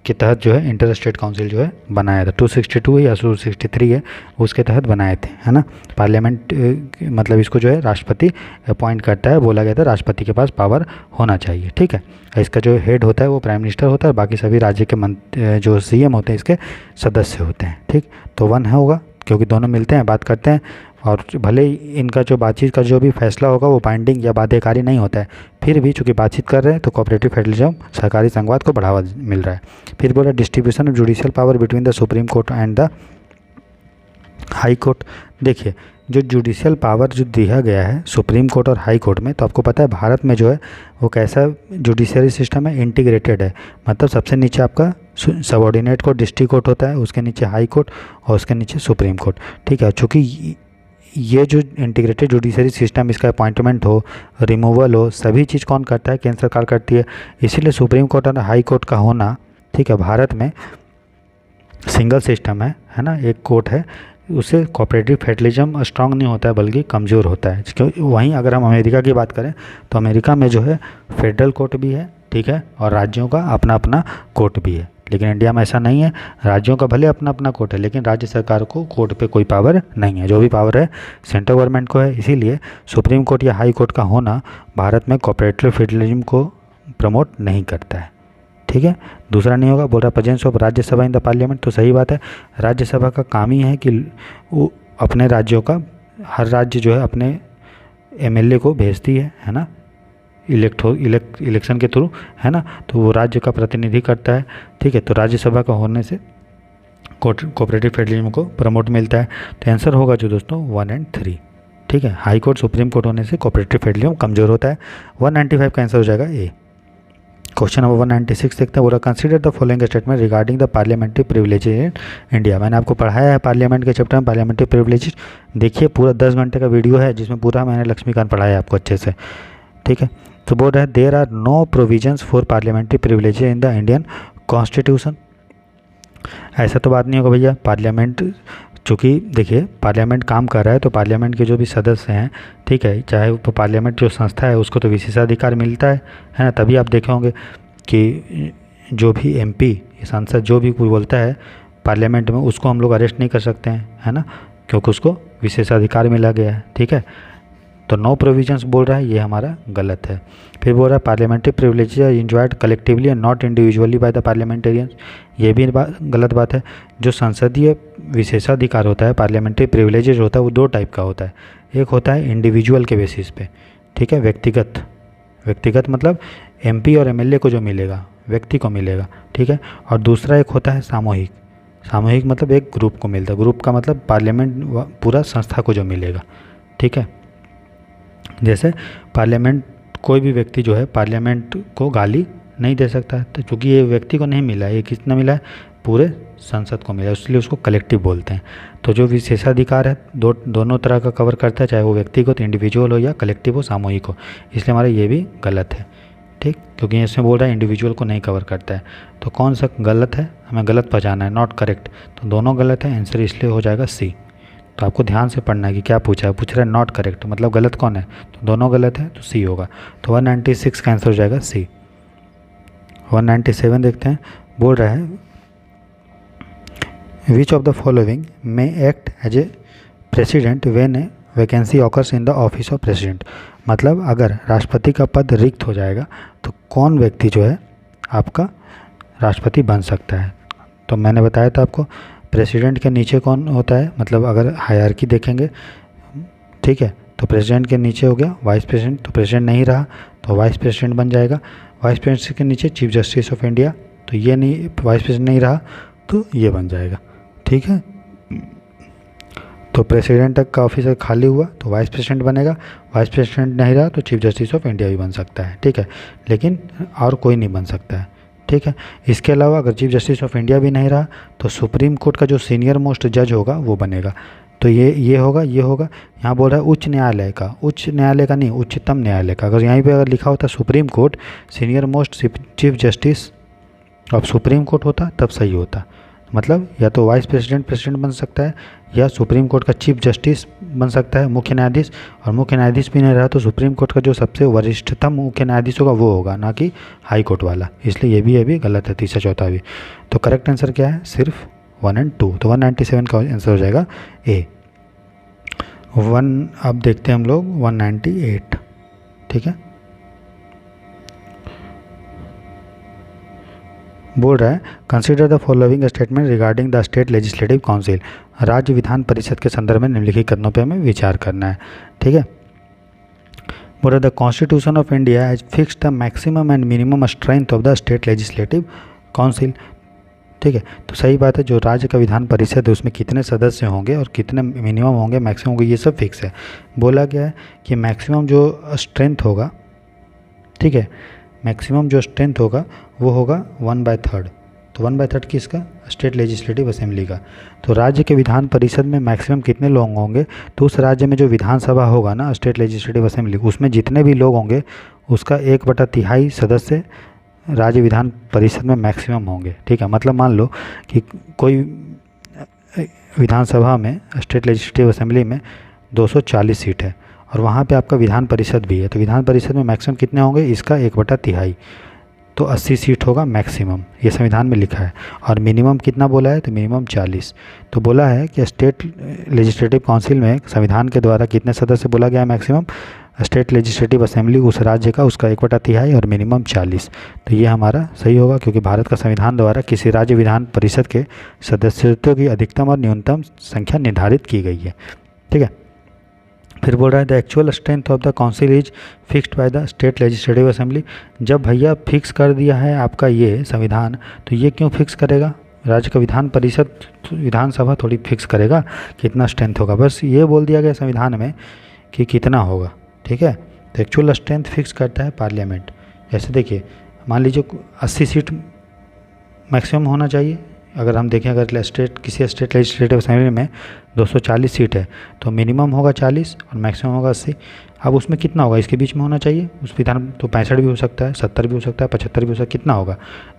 के तहत जो है इंटर स्टेट काउंसिल जो है बनाया था। 262 है या 263 है, उसके तहत बनाए थे, है ना। पार्लियामेंट मतलब इसको जो है राष्ट्रपति अपॉइंट करता है, बोला गया था राष्ट्रपति के पास पावर होना चाहिए, ठीक है। इसका जो हेड होता है वो प्राइम मिनिस्टर होता है, और बाकी सभी राज्य के जो सीएम होते हैं इसके सदस्य होते हैं, ठीक। तो 1 होगा, क्योंकि दोनों मिलते हैं, बात करते हैं, और भले ही इनका जो बातचीत का जो भी फैसला होगा वो बाइंडिंग या बाध्यकारी नहीं होता है, फिर भी चूंकि बातचीत कर रहे हैं तो कोऑपरेटिव फेडरलिज्म सरकारी संघवाद को बढ़ावा मिल रहा है। फिर बोला distribution of judicial power between the supreme court and the high court. देखिए, जो जुडिशियल पावर जो दिया गया है सुप्रीम कोर्ट और हाई कोर्ट में, तो आपको पता है भारत में जो है वो कैसा जुडिशरी सिस्टम है, इंटीग्रेटेड है। मतलब सबसे नीचे आपका सबऑर्डिनेट कोर्ट डिस्ट्रिक्ट कोर्ट होता है, उसके नीचे हाई कोर्ट और उसके नीचे सुप्रीम कोर्ट, ठीक है। चूँकि ये जो इंटीग्रेटेड जुडिशरी सिस्टम, इसका अपॉइंटमेंट हो, रिमूवल हो, सभी चीज़ कौन करता है, केंद्र सरकार करती है। इसीलिए सुप्रीम कोर्ट और हाई कोर्ट का होना, ठीक है, भारत में सिंगल सिस्टम है ना, एक कोर्ट है, उससे कोऑपरेटिव फेडरलिज्म स्ट्रांग नहीं होता है बल्कि कमज़ोर होता है। क्योंकि वहीं अगर हम अमेरिका की बात करें तो अमेरिका में जो है फेडरल कोर्ट भी है, ठीक है, और राज्यों का अपना अपना कोर्ट भी है। लेकिन इंडिया में ऐसा नहीं है, राज्यों का भले अपना अपना कोर्ट है लेकिन राज्य सरकार को कोर्ट पे कोई पावर नहीं है, जो भी पावर है सेंट्रल गवर्नमेंट को है। इसीलिए सुप्रीम कोर्ट या हाई कोर्ट का होना भारत में कोऑपरेटिव फेडरलिज्म को प्रमोट नहीं करता है, ठीक है। दूसरा नहीं होगा, बोल रहा presence of Rajya Sabha in the parliament, तो सही बात है, राज्यसभा का काम ही है कि वो अपने राज्यों का, हर राज्य जो है अपने एमएलए को भेजती है ना, इलेक्शन के थ्रू, है ना, तो वो राज्य का प्रतिनिधि करता है, ठीक है। तो राज्यसभा का होने से कोऑपरेटिव फेडरलिज्म को प्रमोट मिलता है। तो आंसर होगा जो दोस्तों 1 और 3, ठीक है। हाई कोर्ट सुप्रीम कोर्ट होने से कोऑपरेटिव फेडरलिज्म कमज़ोर होता है। 195 का आंसर हो जाएगा ए। क्वेश्चन नंबर 196 देखते हैं, बोला consider the following statement regarding the parliamentary privileges in India. मैंने आपको पढ़ाया है पार्लियामेंट के चैप्टर में पार्लियामेंट्री प्रिविलेजेज, देखिए पूरा 10 घंटे का वीडियो है जिसमें पूरा मैंने लक्ष्मीकांत पढ़ाया है आपको अच्छे से, ठीक है। तो बोल रहा है there are no provisions for parliamentary privileges in the Indian constitution. ऐसा तो बात नहीं होगा भैया, पार्लियामेंट चूँकि देखिए पार्लियामेंट काम कर रहा है तो पार्लियामेंट के जो भी सदस्य हैं, ठीक है, चाहे वो पार्लियामेंट जो संस्था है उसको तो विशेषाधिकार मिलता है ना। तभी आप देखे होंगे कि जो भी एमपी सांसद जो भी कोई बोलता है पार्लियामेंट में, उसको हम लोग अरेस्ट नहीं कर सकते हैं, है ना, क्योंकि उसको विशेषाधिकार मिला गया है, ठीक है। तो नो प्रोविजंस बोल रहा है, ये हमारा गलत है। फिर बोल रहा है parliamentary privileges are enjoyed collectively and not individually by the parliamentarians, ये भी गलत बात है। जो संसदीय विशेषाधिकार होता है, पार्लियामेंट्री प्रिविलेजेस होता है, वो 2 टाइप का होता है। एक होता है इंडिविजुअल के बेसिस पे, ठीक है, व्यक्तिगत मतलब एमपी और एमएलए को जो मिलेगा व्यक्ति को मिलेगा, ठीक है। और दूसरा एक होता है सामूहिक मतलब एक ग्रुप को मिलता है, ग्रुप का मतलब पार्लियामेंट पूरा संस्था को जो मिलेगा, ठीक है। जैसे पार्लियामेंट, कोई भी व्यक्ति जो है पार्लियामेंट को गाली नहीं दे सकता है, तो चूँकि ये व्यक्ति को नहीं मिला है, ये कितना मिला है, पूरे संसद को मिला है, इसलिए उसको कलेक्टिव बोलते हैं। तो जो विशेषाधिकार है दोनों तरह का कवर करता है, चाहे वो व्यक्तिगत इंडिविजुअल हो या कलेक्टिव हो, सामूहिक हो, इसलिए हमारा ये भी गलत है, ठीक, क्योंकि इसमें बोल रहा है इंडिविजुअल को नहीं कवर करता है। तो कौन सा गलत है, हमें गलत पहचाना है, नॉट करेक्ट, तो दोनों गलत है, आंसर इसलिए हो जाएगा सी। तो आपको ध्यान से पढ़ना है कि क्या पूछा है, पूछ रहा है नॉट करेक्ट मतलब गलत कौन है, तो दोनों गलत है, तो सी होगा। तो 196 का आंसर हो जाएगा सी। 197 देखते हैं, बोल रहा है which of the following may act as a president when a vacancy occurs in the office of president. मतलब अगर राष्ट्रपति का पद रिक्त हो जाएगा तो कौन व्यक्ति जो है आपका राष्ट्रपति बन सकता है। तो मैंने बताया था आपको प्रेसिडेंट के नीचे कौन होता है, मतलब अगर हायरार्की देखेंगे, ठीक है, तो प्रेसिडेंट के नीचे हो गया वाइस प्रेसिडेंट, तो प्रेसिडेंट नहीं रहा तो वाइस प्रेसिडेंट बन जाएगा। वाइस प्रेसिडेंट के नीचे चीफ जस्टिस ऑफ इंडिया, तो ये नहीं, वाइस प्रेसिडेंट नहीं रहा तो ये बन जाएगा, ठीक है। तो प्रेसिडेंट तक का ऑफिस खाली हुआ तो वाइस प्रेसिडेंट बनेगा, वाइस प्रेसिडेंट नहीं रहा तो चीफ जस्टिस ऑफ इंडिया भी बन सकता है, ठीक है, लेकिन और कोई नहीं बन सकता है, ठीक है। इसके अलावा अगर चीफ जस्टिस ऑफ इंडिया भी नहीं रहा तो सुप्रीम कोर्ट का जो सीनियर मोस्ट जज होगा वो बनेगा। तो ये होगा, यहाँ बोल रहा है उच्च न्यायालय का नहीं, उच्चतम न्यायालय का। अगर यहीं पे अगर लिखा होता supreme court, senior most chief justice of supreme court होता तब सही होता, मतलब या तो वाइस प्रेसिडेंट प्रेसिडेंट बन सकता है, या सुप्रीम कोर्ट का चीफ जस्टिस बन सकता है, मुख्य न्यायाधीश। और मुख्य न्यायाधीश भी नहीं रहा तो सुप्रीम कोर्ट का जो सबसे वरिष्ठतम मुख्य न्यायाधीश होगा वो होगा, ना कि हाई कोर्ट वाला। इसलिए ये भी गलत है, तीसरा चौथा भी। तो करेक्ट आंसर क्या है? सिर्फ 1 और 2। तो 197 का आंसर हो जाएगा ए। अब देखते हैं हम लोग 198। ठीक है, बोल रहा है consider the following statement regarding the state legislative council. राज्य विधान परिषद के संदर्भ में निम्नलिखित कथनों पे हमें विचार करना है। ठीक है, बोल रहा है the constitution of India has fixed the maximum and minimum strength of the state legislative council. ठीक है, तो सही बात है, जो राज्य का विधान परिषद है उसमें कितने सदस्य होंगे और कितने मिनिमम होंगे, मैक्सिमम होंगे, ये सब फिक्स है। बोला गया है कि मैक्सिमम जो स्ट्रेंथ होगा, ठीक है, मैक्सिमम जो स्ट्रेंथ होगा वो होगा 1/3। तो 1/3 किसका? स्टेट लेजिस्लेटिव असेंबली का। तो राज्य के विधान परिषद में मैक्सिमम कितने लोग होंगे? तो उस राज्य में जो विधानसभा होगा ना, स्टेट लेजिस्लेटिव असेंबली, उसमें जितने भी लोग होंगे उसका 1/3 सदस्य राज्य विधान परिषद में मैक्सिमम होंगे। ठीक है, मतलब मान लो कि कोई विधानसभा में, स्टेट लेजिस्लेटिव असेंबली में 240 सीट है और वहाँ पे आपका विधान परिषद भी है, तो विधान परिषद में मैक्सिमम कितने होंगे? इसका 1/3, तो 80 सीट होगा मैक्सिमम, ये संविधान में लिखा है। और मिनिमम कितना बोला है? तो मिनिमम 40। तो बोला है कि स्टेट लेजिस्लेटिव काउंसिल में संविधान के द्वारा कितने सदस्य बोला गया है मैक्सिमम? स्टेट लेजिस्लेटिव असेंबली उस राज्य का, उसका 1/3 और मिनिमम 40। तो ये हमारा सही होगा, क्योंकि भारत का संविधान द्वारा किसी राज्य विधान परिषद के सदस्यों की अधिकतम और न्यूनतम संख्या निर्धारित की गई है। ठीक है, फिर बोल रहा है the actual strength of the council is fixed by the state legislative assembly. जब भैया फिक्स कर दिया है आपका ये संविधान, तो ये क्यों फिक्स करेगा? राज्य का विधान परिषद, विधानसभा थोड़ी फिक्स करेगा कितना स्ट्रेंथ होगा, बस ये बोल दिया गया संविधान में कि कितना होगा। ठीक है, तो एक्चुअल स्ट्रेंथ फिक्स करता है पार्लियामेंट। जैसे देखिए, मान लीजिए 80 सीट मैक्सिमम होना चाहिए। अगर हम देखें, अगर किसी स्टेट लेजिस्लेटिव असेंबली में 240 सीट है तो मिनिमम होगा 40 और मैक्सिमम होगा 80। अब उसमें कितना होगा? इसके बीच में होना चाहिए उस विधान, तो 65 भी हो सकता है, 70 भी हो सकता है, 75 भी हो सकता है, कितना होगा?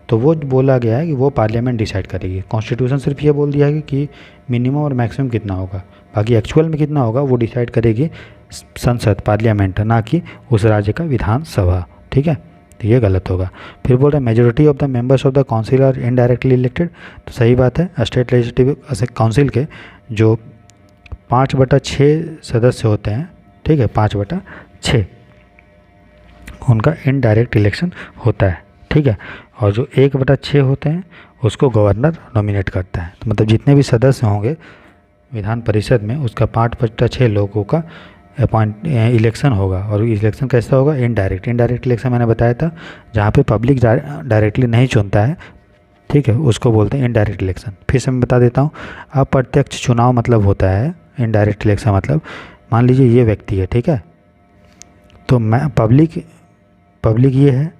तो वो बोला गया है कि वो पार्लियामेंट डिसाइड करेगी। कॉन्स्टिट्यूशन सिर्फ ये बोल दिया है कि मिनिमम और मैक्सिमम कितना होगा, बाकी एक्चुअल में कितना होगा वो डिसाइड करेगी संसद, पार्लियामेंट, ना कि उस राज्य का विधानसभा। ठीक है, तो ये गलत होगा। फिर बोल रहे हैं majority of the members of the council are indirectly elected. तो सही बात है, स्टेट लेजिस्लेटिव काउंसिल के जो 5/6 सदस्य होते हैं, ठीक है, 5/6 उनका इनडायरेक्ट इलेक्शन होता है। ठीक है, और जो 1/6 होते हैं उसको गवर्नर नॉमिनेट करता है। तो मतलब जितने भी सदस्य होंगे विधान परिषद में, उसका 5/6 लोगों का इलेक्शन होगा। और इलेक्शन कैसा होगा? इनडायरेक्ट इलेक्शन मैंने बताया था, जहाँ पे पब्लिक डायरेक्टली नहीं चुनता है, ठीक है, उसको बोलते हैं इनडायरेक्ट इलेक्शन। फिर से मैं बता देता हूँ, अप्रत्यक्ष चुनाव मतलब होता है इनडायरेक्ट इलेक्शन। मतलब मान लीजिए ये व्यक्ति है, ठीक है, तो मैं पब्लिक ये है,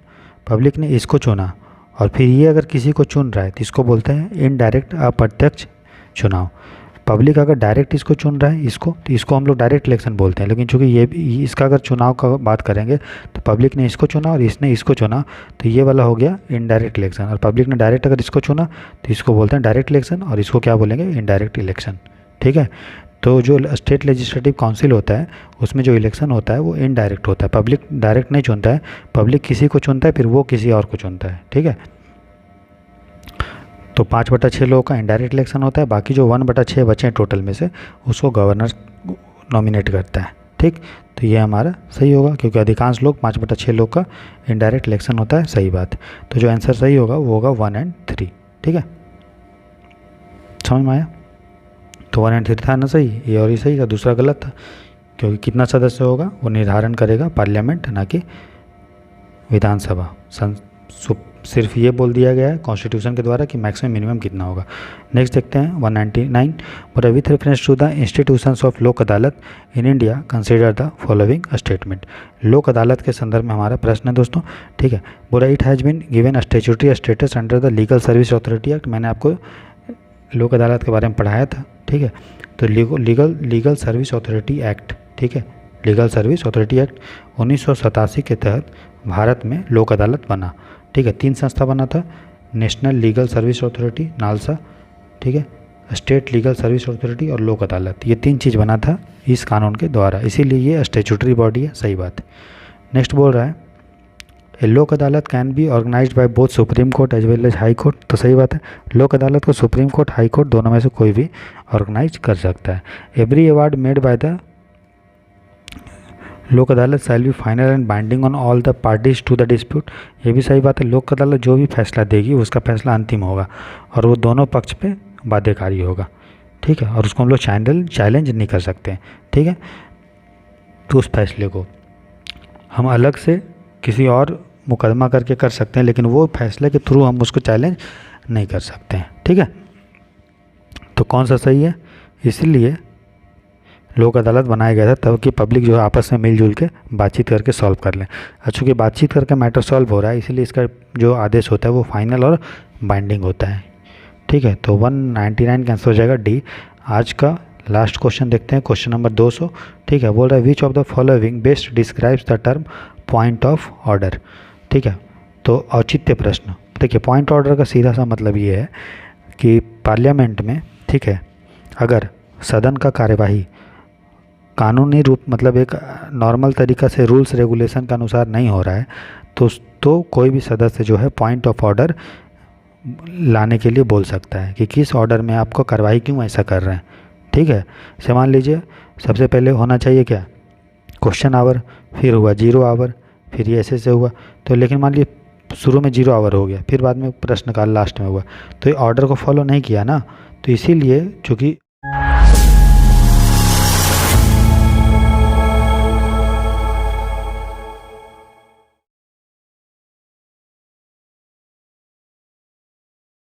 पब्लिक ने इसको चुना और फिर ये अगर किसी को चुन रहा है तो इसको बोलते हैं इनडायरेक्ट, अप्रत्यक्ष चुनाव। पब्लिक अगर डायरेक्ट इसको चुन रहा है, इसको, तो इसको हम लोग डायरेक्ट इलेक्शन बोलते हैं। लेकिन चूंकि ये इसका अगर चुनाव का बात करेंगे तो पब्लिक ने इसको चुना और इसने इसको चुना, तो ये वाला हो गया इनडायरेक्ट इलेक्शन। और पब्लिक ने डायरेक्ट अगर इसको चुना तो इसको बोलते हैं डायरेक्ट इलेक्शन और इसको क्या बोलेंगे? Indirect election. ठीक है, तो जो स्टेट लेजिस्लेटिव काउंसिल होता है उसमें जो इलेक्शन होता है वो इनडायरेक्ट होता है। पब्लिक डायरेक्ट नहीं चुनता है, पब्लिक किसी को चुनता है फिर वो किसी और को चुनता है। ठीक है, तो 5/6 लोगों का इनडायरेक्ट इलेक्शन होता है, बाकी जो 1/6 बचे हैं टोटल में से उसको गवर्नर नॉमिनेट करता है। ठीक, तो ये हमारा सही होगा, क्योंकि अधिकांश लोग 5/6 लोग का इनडायरेक्ट इलेक्शन होता है। सही बात, तो जो आंसर सही होगा वो होगा 1 और 3। ठीक है, समझ में आया? तो 1 और 3 था ना सही, ये और ही सही था, दूसरा गलत था, क्योंकि कितना सदस्य होगा वो निर्धारण करेगा पार्लियामेंट, ना कि विधानसभा। सिर्फ ये बोल दिया गया है कॉन्स्टिट्यूशन के द्वारा कि मैक्सिमम मिनिमम कितना होगा। नेक्स्ट देखते हैं 199, but with reference to the institutions of Lok Adalat in India consider the following statement. Lok Adalat के संदर्भ में हमारा प्रश्न है दोस्तों। ठीक है, बोला it has been given statutory status under the legal service authority act. मैंने आपको लोक अदालत के बारे में पढ़ाया था। ठीक है, तो लीगल सर्विस अथॉरिटी एक्ट, ठीक है, लीगल सर्विस अथॉरिटी एक्ट 1987 के तहत भारत में लोक अदालत बना। ठीक है, 3 संस्था बना था, national legal service authority NALSA, ठीक है, स्टेट लीगल सर्विस अथॉरिटी और लोक अदालत, ये 3 चीज़ बना था इस कानून के द्वारा, इसीलिए ये स्टैट्यूटरी बॉडी है। सही बात है। नेक्स्ट बोल रहा है a Lok Adalat can be organised by both Supreme Court as well as High Court. तो सही बात है, लोक अदालत को सुप्रीम कोर्ट, हाई कोर्ट दोनों में से कोई भी ऑर्गेनाइज कर सकता है। Every award made by the Lok Adalat shall be final and binding on all the parties to the dispute. ये भी सही बात है, लोक अदालत जो भी फैसला देगी उसका फैसला अंतिम होगा और वो दोनों पक्ष पे बाध्यकारी होगा। ठीक है, और उसको हम लोग चैलेंज नहीं कर सकते हैं। ठीक है, तो उस फैसले को हम अलग से किसी और मुकदमा करके कर सकते हैं, लेकिन वो फैसले के थ्रू हम उसको चैलेंज नहीं कर सकते हैं। ठीक है, तो कौन सा सही है? इसीलिए लोक अदालत बनाया गया था तब कि पब्लिक जो है आपस में मिलजुल के बातचीत करके सॉल्व कर लें। चूँकि बातचीत करके मैटर सॉल्व हो रहा है, इसीलिए इसका जो आदेश होता है वो फाइनल और बाइंडिंग होता है। ठीक है, तो 199 कैंसिल हो जाएगा, डी। आज का लास्ट क्वेश्चन देखते हैं, क्वेश्चन नंबर 200। ठीक है, बोल रहा है which of the following best describes the term point of order. ठीक है, तो औचित्य प्रश्न। देखिए, पॉइंट ऑर्डर का सीधा सा मतलब ये है कि पार्लियामेंट में, ठीक है, अगर सदन का कार्यवाही कानूनी रूप मतलब एक नॉर्मल तरीक़ा से रूल्स रेगुलेशन के अनुसार नहीं हो रहा है तो कोई भी सदस्य जो है पॉइंट ऑफ ऑर्डर लाने के लिए बोल सकता है कि किस ऑर्डर में आपको कार्रवाई क्यों ऐसा कर रहे हैं। ठीक है, से मान लीजिए सबसे पहले होना चाहिए क्या, क्वेश्चन आवर, फिर हुआ 0 आवर, फिर ये ऐसे हुआ। तो लेकिन मान लीजिए शुरू में 0 आवर हो गया, फिर बाद में प्रश्नकाल लास्ट में हुआ, तो ये ऑर्डर को फॉलो नहीं किया ना। तो इसीलिए चूँकि